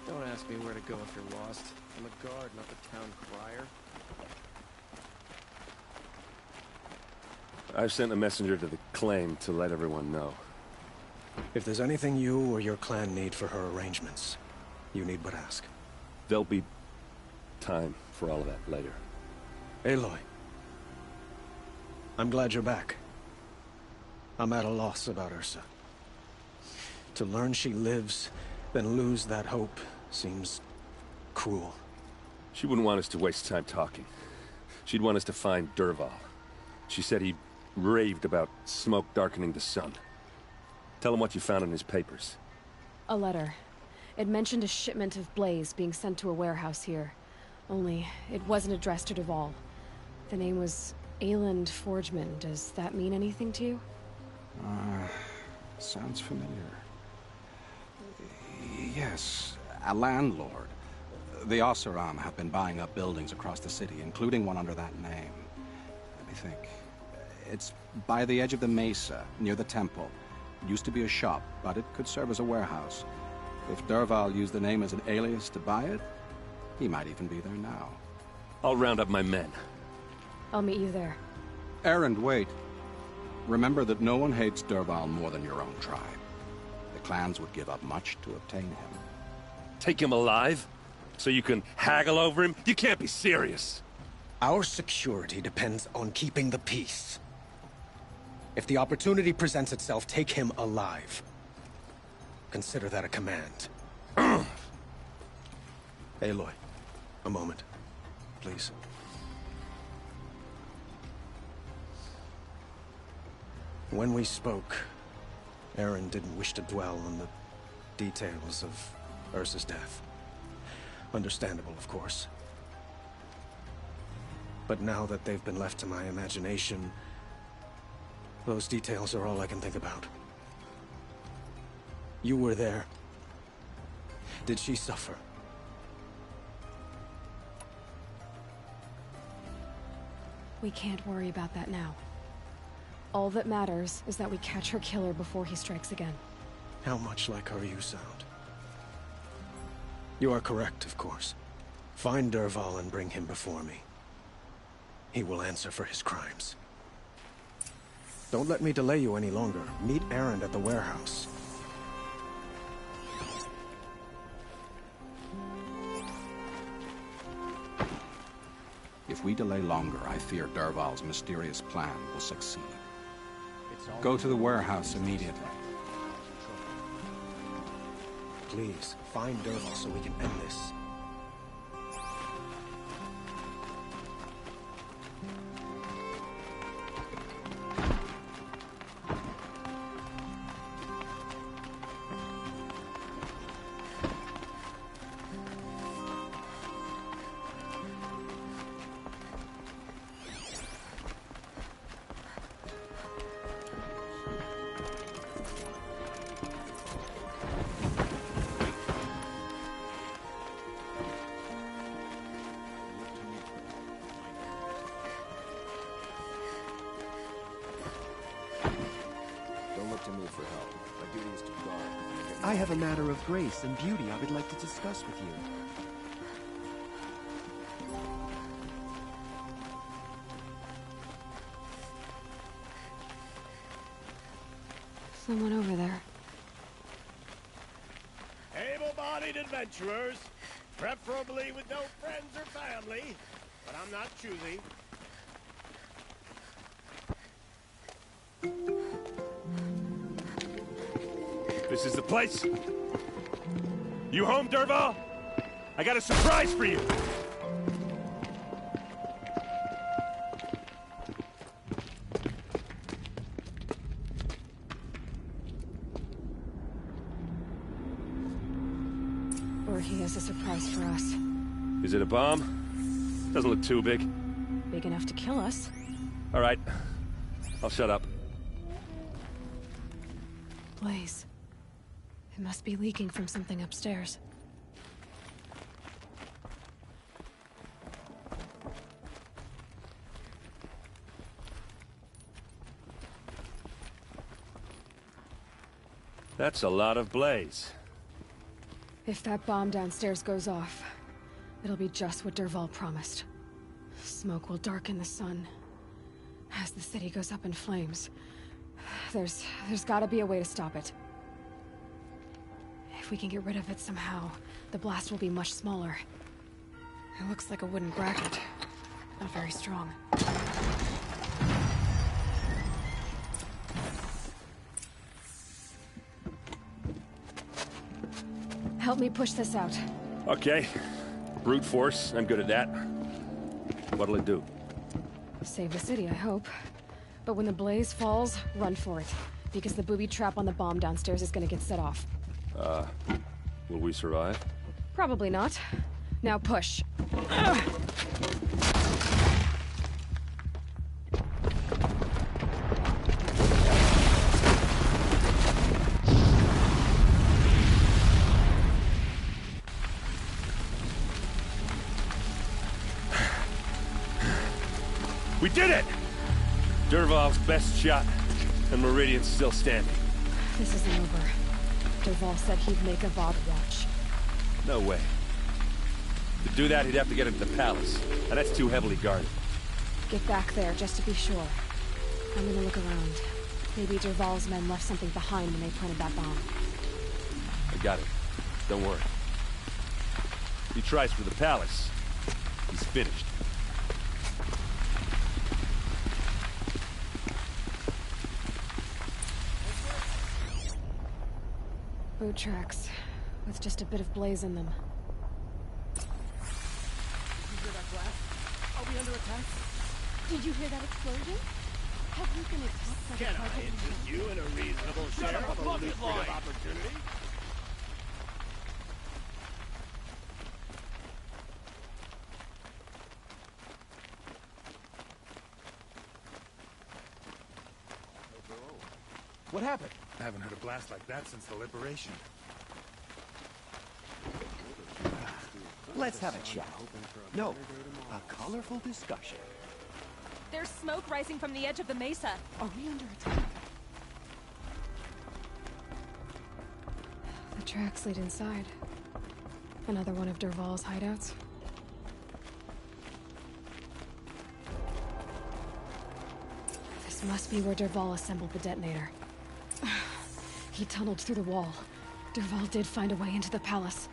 Don't ask me where to go if you're lost. I'm a guard, not the town crier. I've sent a messenger to the claim to let everyone know. If there's anything you or your clan need for her arrangements, you need but ask. There'll be time for all of that later. Aloy. I'm glad you're back. I'm at a loss about Ursa. To learn she lives, then lose that hope, seems cruel. She wouldn't want us to waste time talking. She'd want us to find Dervahl. She said he raved about smoke darkening the sun. Tell him what you found in his papers. A letter. It mentioned a shipment of blaze being sent to a warehouse here. Only, it wasn't addressed to Dervahl. The name was Ayland Forgeman. Does that mean anything to you? Sounds familiar. Yes, a landlord. The Oseram have been buying up buildings across the city, including one under that name. Let me think. It's by the edge of the mesa, near the temple. It used to be a shop, but it could serve as a warehouse. If Dervahl used the name as an alias to buy it, he might even be there now. I'll round up my men. I'll meet you there. Erend, wait. Remember that no one hates Dervahl more than your own tribe. The clans would give up much to obtain him. Take him alive? So you can haggle over him? You can't be serious. Our security depends on keeping the peace. If the opportunity presents itself, take him alive. Consider that a command. Aloy, a moment, please. When we spoke, Erend didn't wish to dwell on the details of Ursa's death. Understandable, of course. But now that they've been left to my imagination, those details are all I can think about. You were there. Did she suffer? We can't worry about that now. All that matters is that we catch her killer before he strikes again. How much like her you sound. You are correct, of course. Find Dervahl and bring him before me. He will answer for his crimes. Don't let me delay you any longer. Meet Erend at the warehouse. If we delay longer, I fear Dervahl's mysterious plan will succeed. Go to the warehouse immediately. Please, find Dervahl so we can end this. I have a matter of grace and beauty I would like to discuss with you. Someone over there. Able-bodied adventurers, preferably with no friends or family, but I'm not choosy. This is the place? You home, Dervahl? I got a surprise for you! Or he has a surprise for us. Is it a bomb? Doesn't look too big. Big enough to kill us. All right. I'll shut up. Blaze. It must be leaking from something upstairs. That's a lot of blaze. If that bomb downstairs goes off, it'll be just what Dervahl promised. Smoke will darken the sun. As the city goes up in flames, there's gotta be a way to stop it. If we can get rid of it somehow, the blast will be much smaller. It looks like a wooden bracket. Not very strong. me push this out. Okay. Brute force, I'm good at that. What'll it do? Save the city, I hope. But when the blaze falls, run for it. Because the booby trap on the bomb downstairs is gonna get set off. Will we survive? Probably not. Now push. We did it! Dervahl's best shot, and Meridian's still standing. This isn't over. Dervahl said he'd make Avad watch. No way. To do that, he'd have to get into the palace, and that's too heavily guarded. Get back there, just to be sure. I'm gonna look around. Maybe Dervahl's men left something behind when they planted that bomb. I got it. Don't worry. If he tries for the palace, he's finished. Boot tracks, with just a bit of blaze in them. Did you hear that blast? Are we under attack? Did you hear that explosion? Have you been attacked by Can the I interest you in a reasonable share of a lucrative opportunity? What happened? I haven't heard a blast like that since the liberation. Let's have a chat. No, a colorful discussion. There's smoke rising from the edge of the mesa. Are we under attack? The tracks lead inside. Another one of Dervahl's hideouts. This must be where Dervahl assembled the detonator. He tunneled through the wall. Dervahl did find a way into the palace.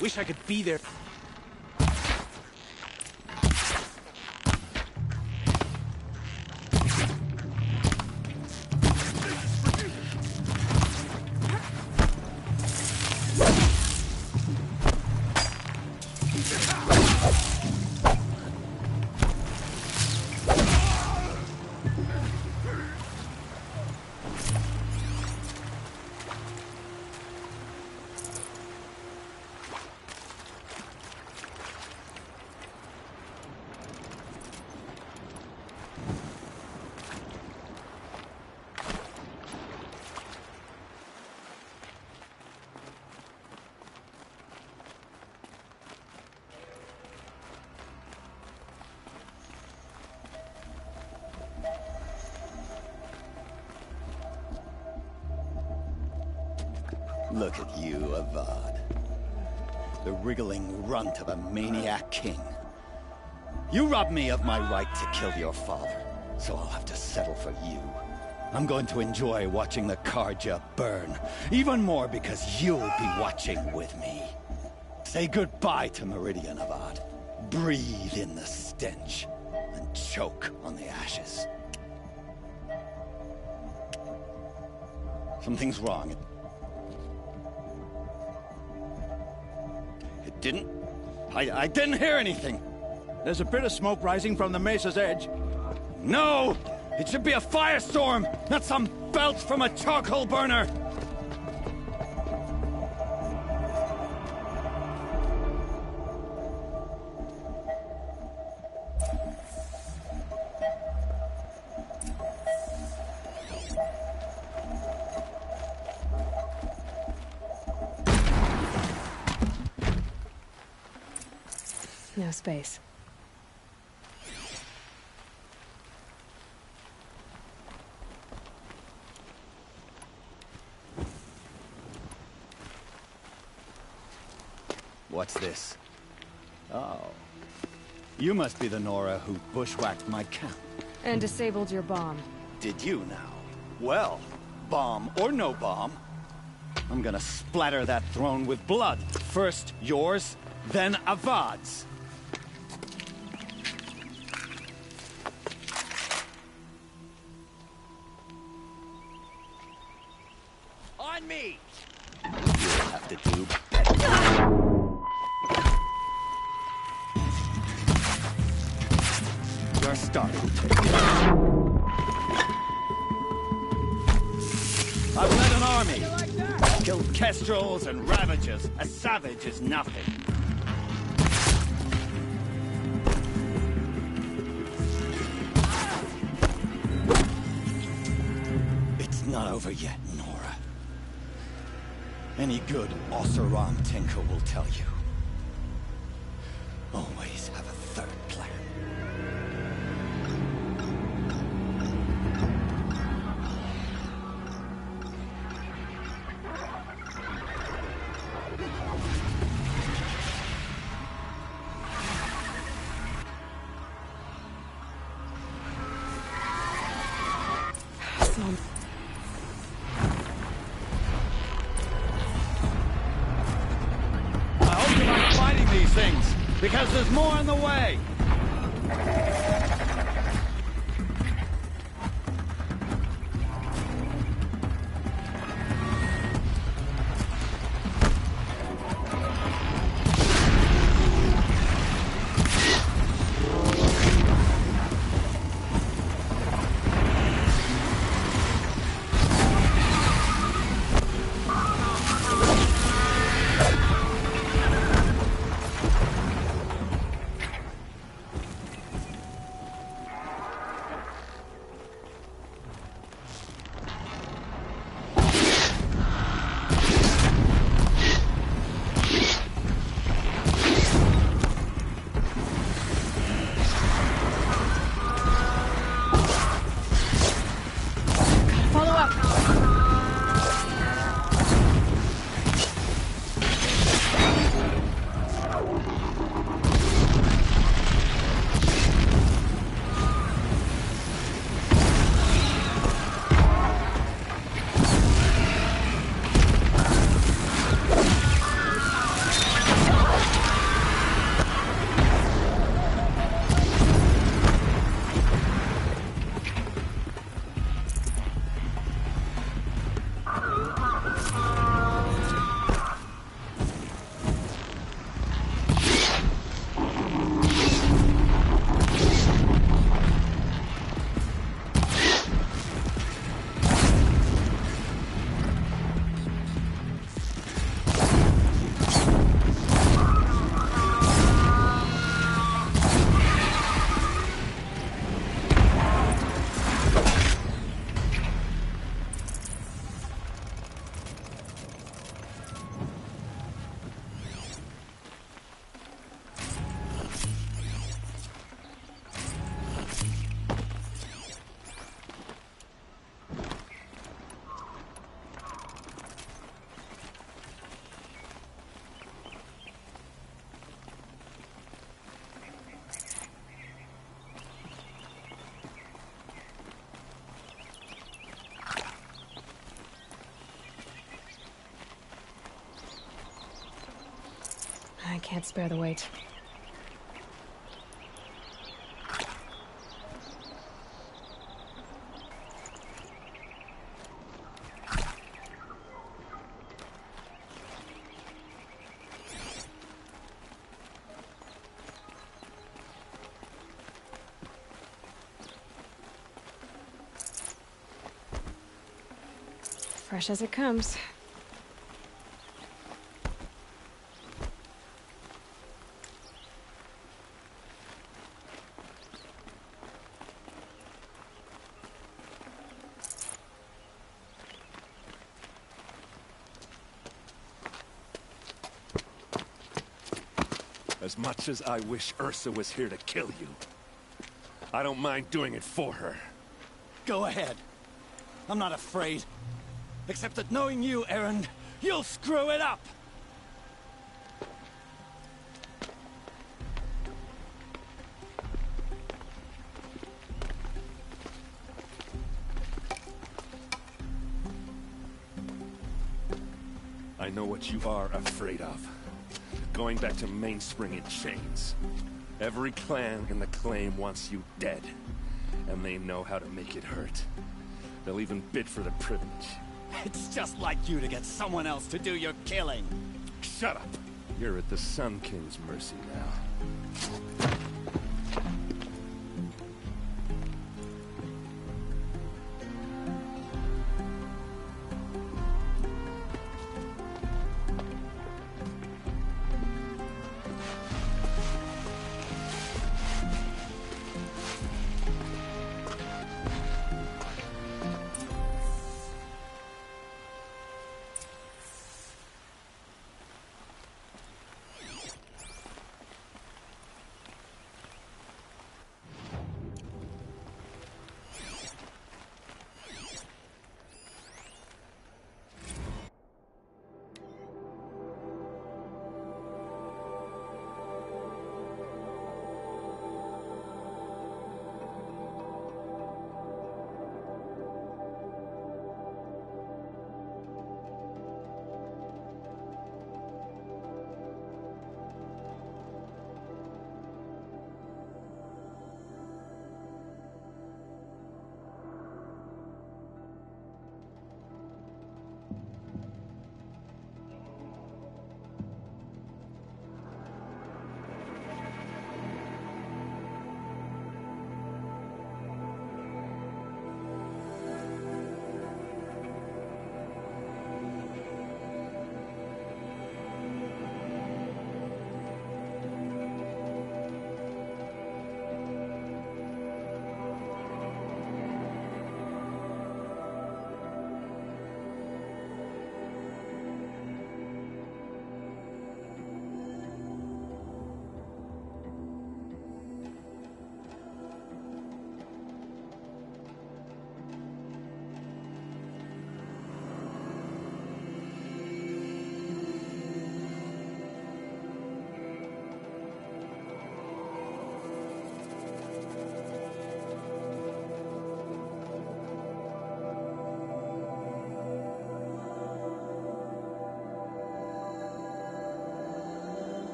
Wish I could be there. Look at you, Avad. The wriggling runt of a maniac king. You robbed me of my right to kill your father, so I'll have to settle for you. I'm going to enjoy watching the Karja burn, even more because you'll be watching with me. Say goodbye to Meridian, Avad. Breathe in the stench, and choke on the ashes. Something's wrong. It didn't... I didn't hear anything. There's a bit of smoke rising from the mesa's edge. No! It should be a firestorm, not some belch from a charcoal burner! No space. What's this? Oh. You must be the Nora who bushwhacked my camp. And disabled your bomb. Did you now? Well, bomb or no bomb, I'm gonna splatter that throne with blood. First yours, then Avad's. On me! You'll have to do better. You're starting to. I've led an army. Killed kestrels and ravagers. A savage is nothing. It's not over yet, Nora. Any good Oseram tinker will tell you. Always have a third plan. Because there's more on the way! I can't spare the weight. Fresh as it comes. As much as I wish Ursa was here to kill you, I don't mind doing it for her. Go ahead. I'm not afraid. Except that knowing you, Erend, you'll screw it up! I know what you are afraid of. Going back to Mainspring in chains. Every clan in the claim wants you dead. And they know how to make it hurt. They'll even bid for the privilege. It's just like you to get someone else to do your killing. Shut up! You're at the Sun King's mercy now.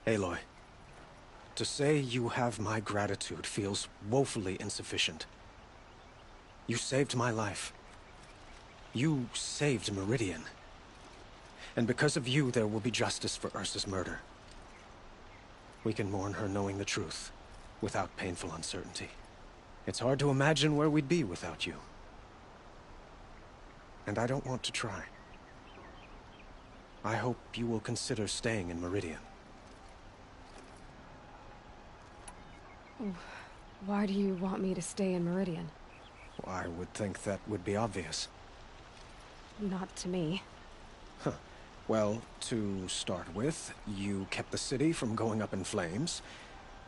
Aloy, to say you have my gratitude feels woefully insufficient. You saved my life. You saved Meridian. And because of you, there will be justice for Ursa's murder. We can mourn her knowing the truth, without painful uncertainty. It's hard to imagine where we'd be without you. And I don't want to try. I hope you will consider staying in Meridian. Why do you want me to stay in Meridian? I would think that would be obvious. Not to me. Huh. Well, to start with, you kept the city from going up in flames.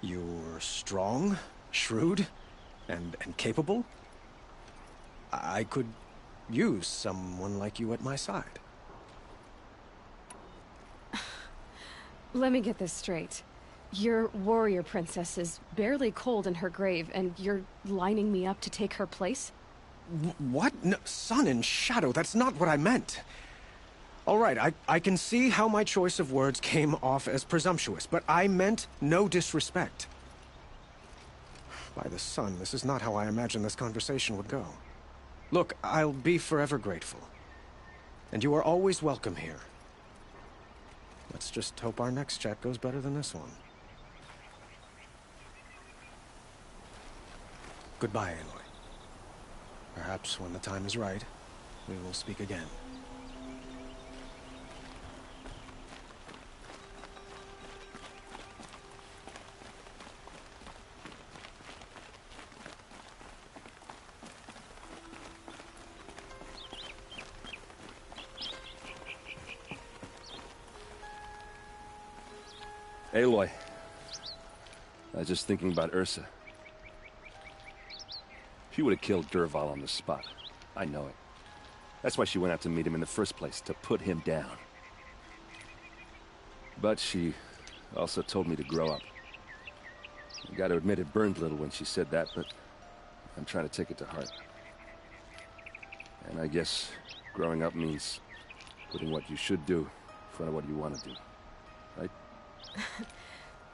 You're strong, shrewd, and capable? I could use someone like you at my side. Let me get this straight. Your warrior princess is barely cold in her grave, and you're lining me up to take her place? What? No, sun and shadow, that's not what I meant. All right, I can see how my choice of words came off as presumptuous, but I meant no disrespect. By the sun, this is not how I imagined this conversation would go. Look, I'll be forever grateful. And you are always welcome here. Let's just hope our next chat goes better than this one. Goodbye, Aloy. Perhaps when the time is right, we will speak again. Aloy, I was just thinking about Ursa. She would have killed Dervahl on the spot. I know it. That's why she went out to meet him in the first place, to put him down. But she also told me to grow up. I gotta admit it burned a little when she said that, but I'm trying to take it to heart. And I guess growing up means putting what you should do in front of what you want to do. Right?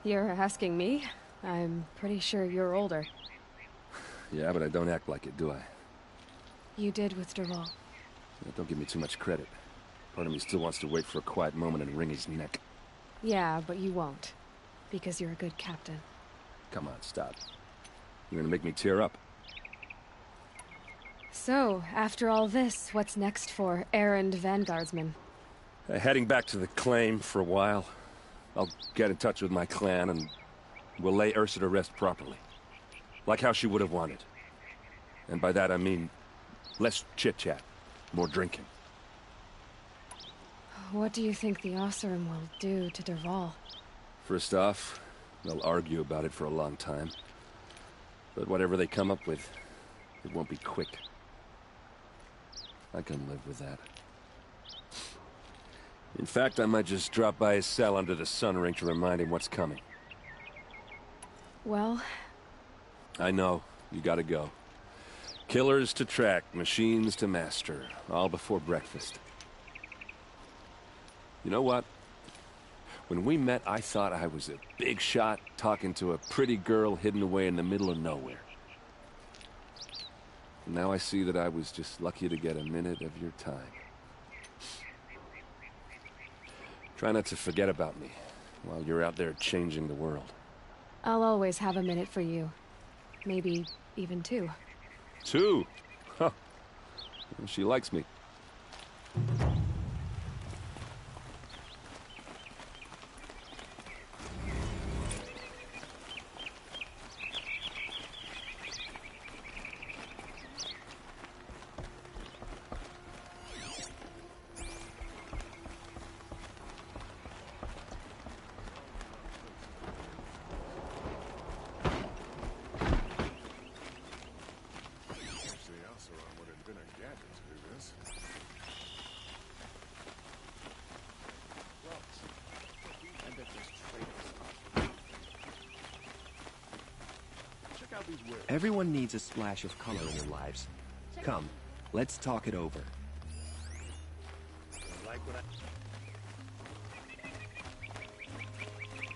You're asking me? I'm pretty sure you're older. Yeah, but I don't act like it, do I? You did with Dervahl. Yeah, don't give me too much credit. Part of me still wants to wait for a quiet moment and wring his neck. Yeah, but you won't. Because you're a good captain. Come on, stop. You're gonna make me tear up. So, after all this, what's next for errand vanguardsman? Heading back to the claim for a while. I'll get in touch with my clan and we'll lay Ursa to rest properly. Like how she would have wanted. And by that I mean less chit-chat, more drinking. What do you think the Oseram will do to Dervahl? First off, they'll argue about it for a long time. But whatever they come up with, it won't be quick. I can live with that. In fact, I might just drop by his cell under the sun ring to remind him what's coming. Well... I know. You gotta go. Killers to track, machines to master. All before breakfast. You know what? When we met, I thought I was a big shot talking to a pretty girl hidden away in the middle of nowhere. And now I see that I was just lucky to get a minute of your time. Try not to forget about me while you're out there changing the world. I'll always have a minute for you. Maybe even two. Two? Huh. She likes me. Everyone needs a splash of color in their lives. Come, let's talk it over. Like what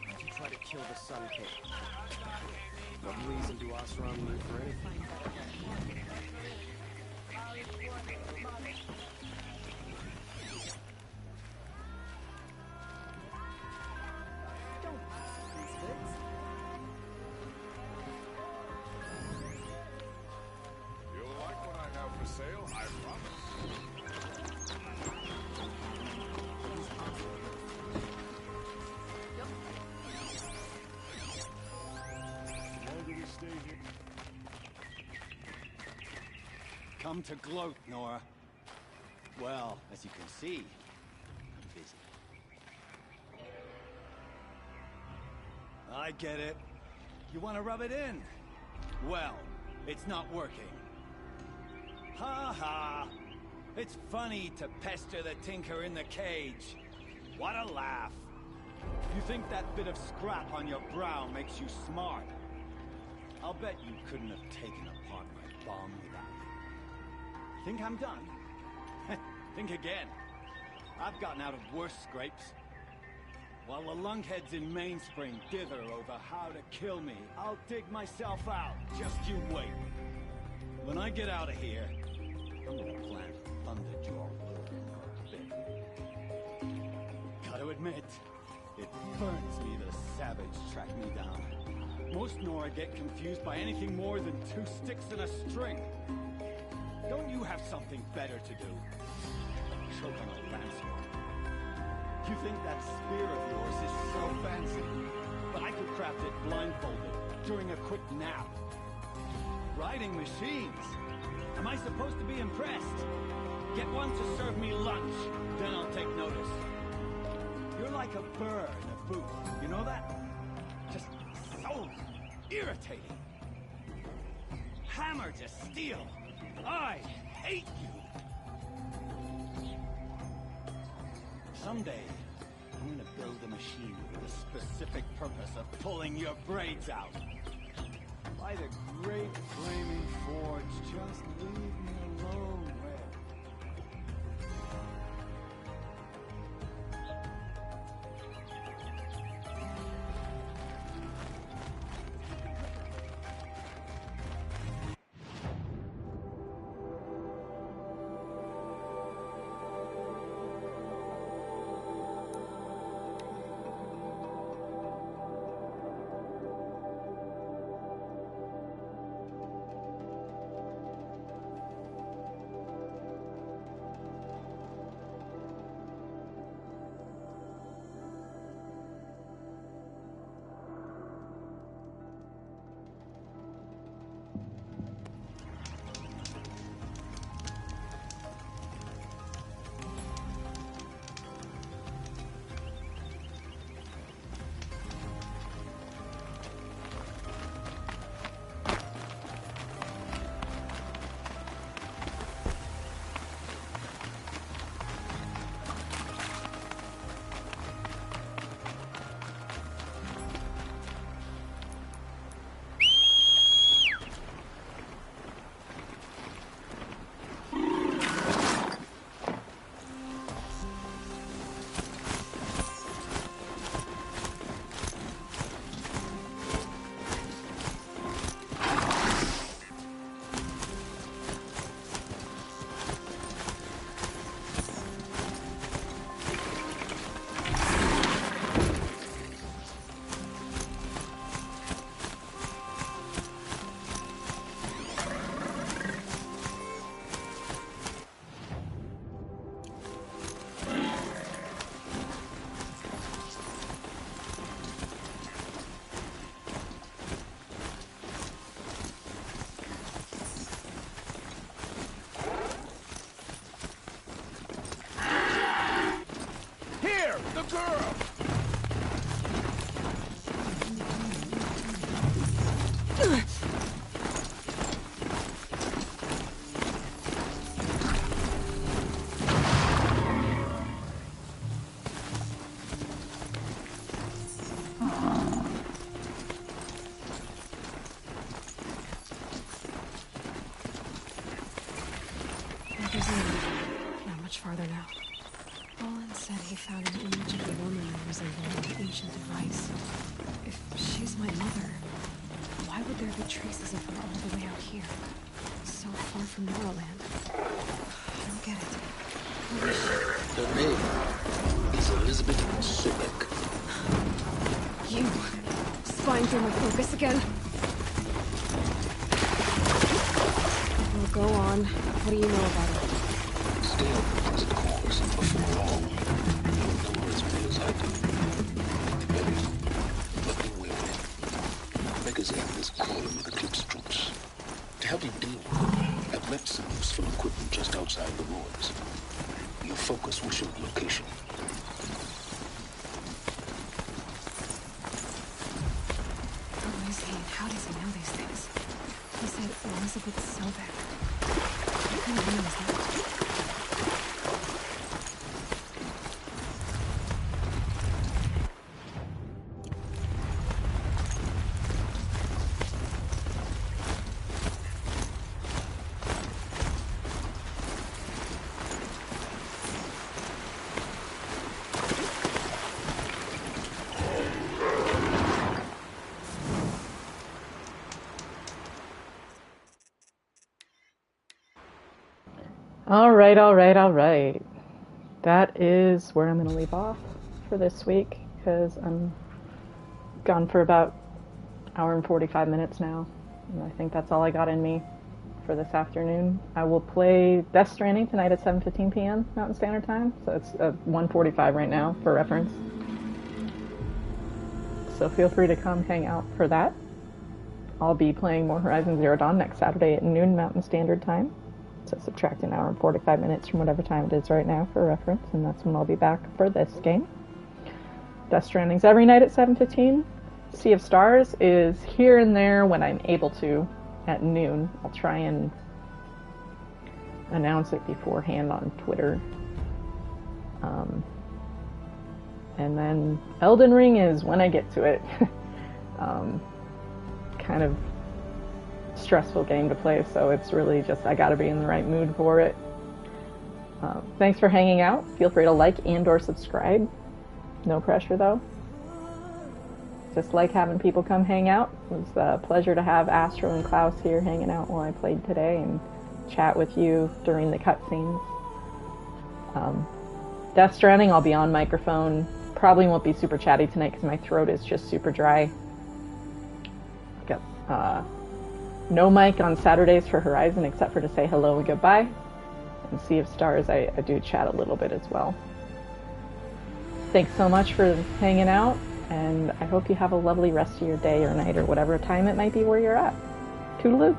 Why'd you try to kill the Sun King? What reason do Oseram need for anything? Come to gloat, Nora. Well, as you can see, I'm busy. I get it. You want to rub it in? Well, it's not working. Ha ha! It's funny to pester the tinker in the cage. What a laugh. You think that bit of scrap on your brow makes you smart? I'll bet you couldn't have taken apart my bomb without me. Think I'm done? Think again. I've gotten out of worse scrapes. While the lunkheads in Mainspring dither over how to kill me, I'll dig myself out. Just you wait. When I get out of here, I'm gonna plant a Thunderjaw in your bit. Gotta admit, it burns me that a savage tracked me down. Most Nora get confused by anything more than 2 sticks and a string. Don't you have something better to do? Choke on a lancer. You think that spear of yours is so fancy, but I could craft it blindfolded during a quick nap. Riding machines. Am I supposed to be impressed? Get one to serve me lunch, then I'll take notice. You're like a burr in a boot, you know that? Just so irritating. Hammer to steel. I hate you. Someday, I'm gonna build a machine with the specific purpose of pulling your braids out. By the great flaming forge, just leave me alone, Red. Not much farther now. Olin said he found an image of a woman resembling an ancient device. If she's my mother, why would there be traces of her all the way out here? So far from Noraland. I don't get it. Who is she? Her name is Elizabeth Sobek. You! Spying through my focus again? Well, go on. What do you know about her? Stay on the present course, and before long, you'll know her as well as I do. Ready? But be wary. Becca's end is crawling with Eclipse troops. To help you deal with her, I've left some useful equipment just outside the ruins. Your focus will show the location. Who is he? How does he know these things? He said Elizabeth Sobek. What kind of name is that? Alright. That is where I'm going to leave off for this week, because I'm gone for about an hour and 45 minutes now, and I think that's all I got in me for this afternoon. I will play Death Stranding tonight at 7:15 p.m. Mountain Standard Time, so it's 1:45 right now, for reference. So feel free to come hang out for that. I'll be playing more Horizon Zero Dawn next Saturday at noon Mountain Standard Time. So subtract an hour and 45 minutes from whatever time it is right now for reference, and that's when I'll be back for this game. Death Stranding's every night at 7:15. Sea of Stars is here and there when I'm able to at noon. I'll try and announce it beforehand on Twitter. And then Elden Ring is when I get to it. Kind of stressful game to play, so it's really just I gotta be in the right mood for it. Thanks for hanging out. Feel free to like and or subscribe. No pressure though. Just like having people come hang out. It was a pleasure to have Astro and Klaus here hanging out while I played today and chat with you during the cutscenes. Death Stranding, I'll be on microphone. Probably won't be super chatty tonight because my throat is just super dry. Got no mic on Saturdays for Horizon except for to say hello and goodbye. And Sea of Stars, I do chat a little bit as well. Thanks so much for hanging out, and I hope you have a lovely rest of your day or night or whatever time it might be where you're at. Toodaloo!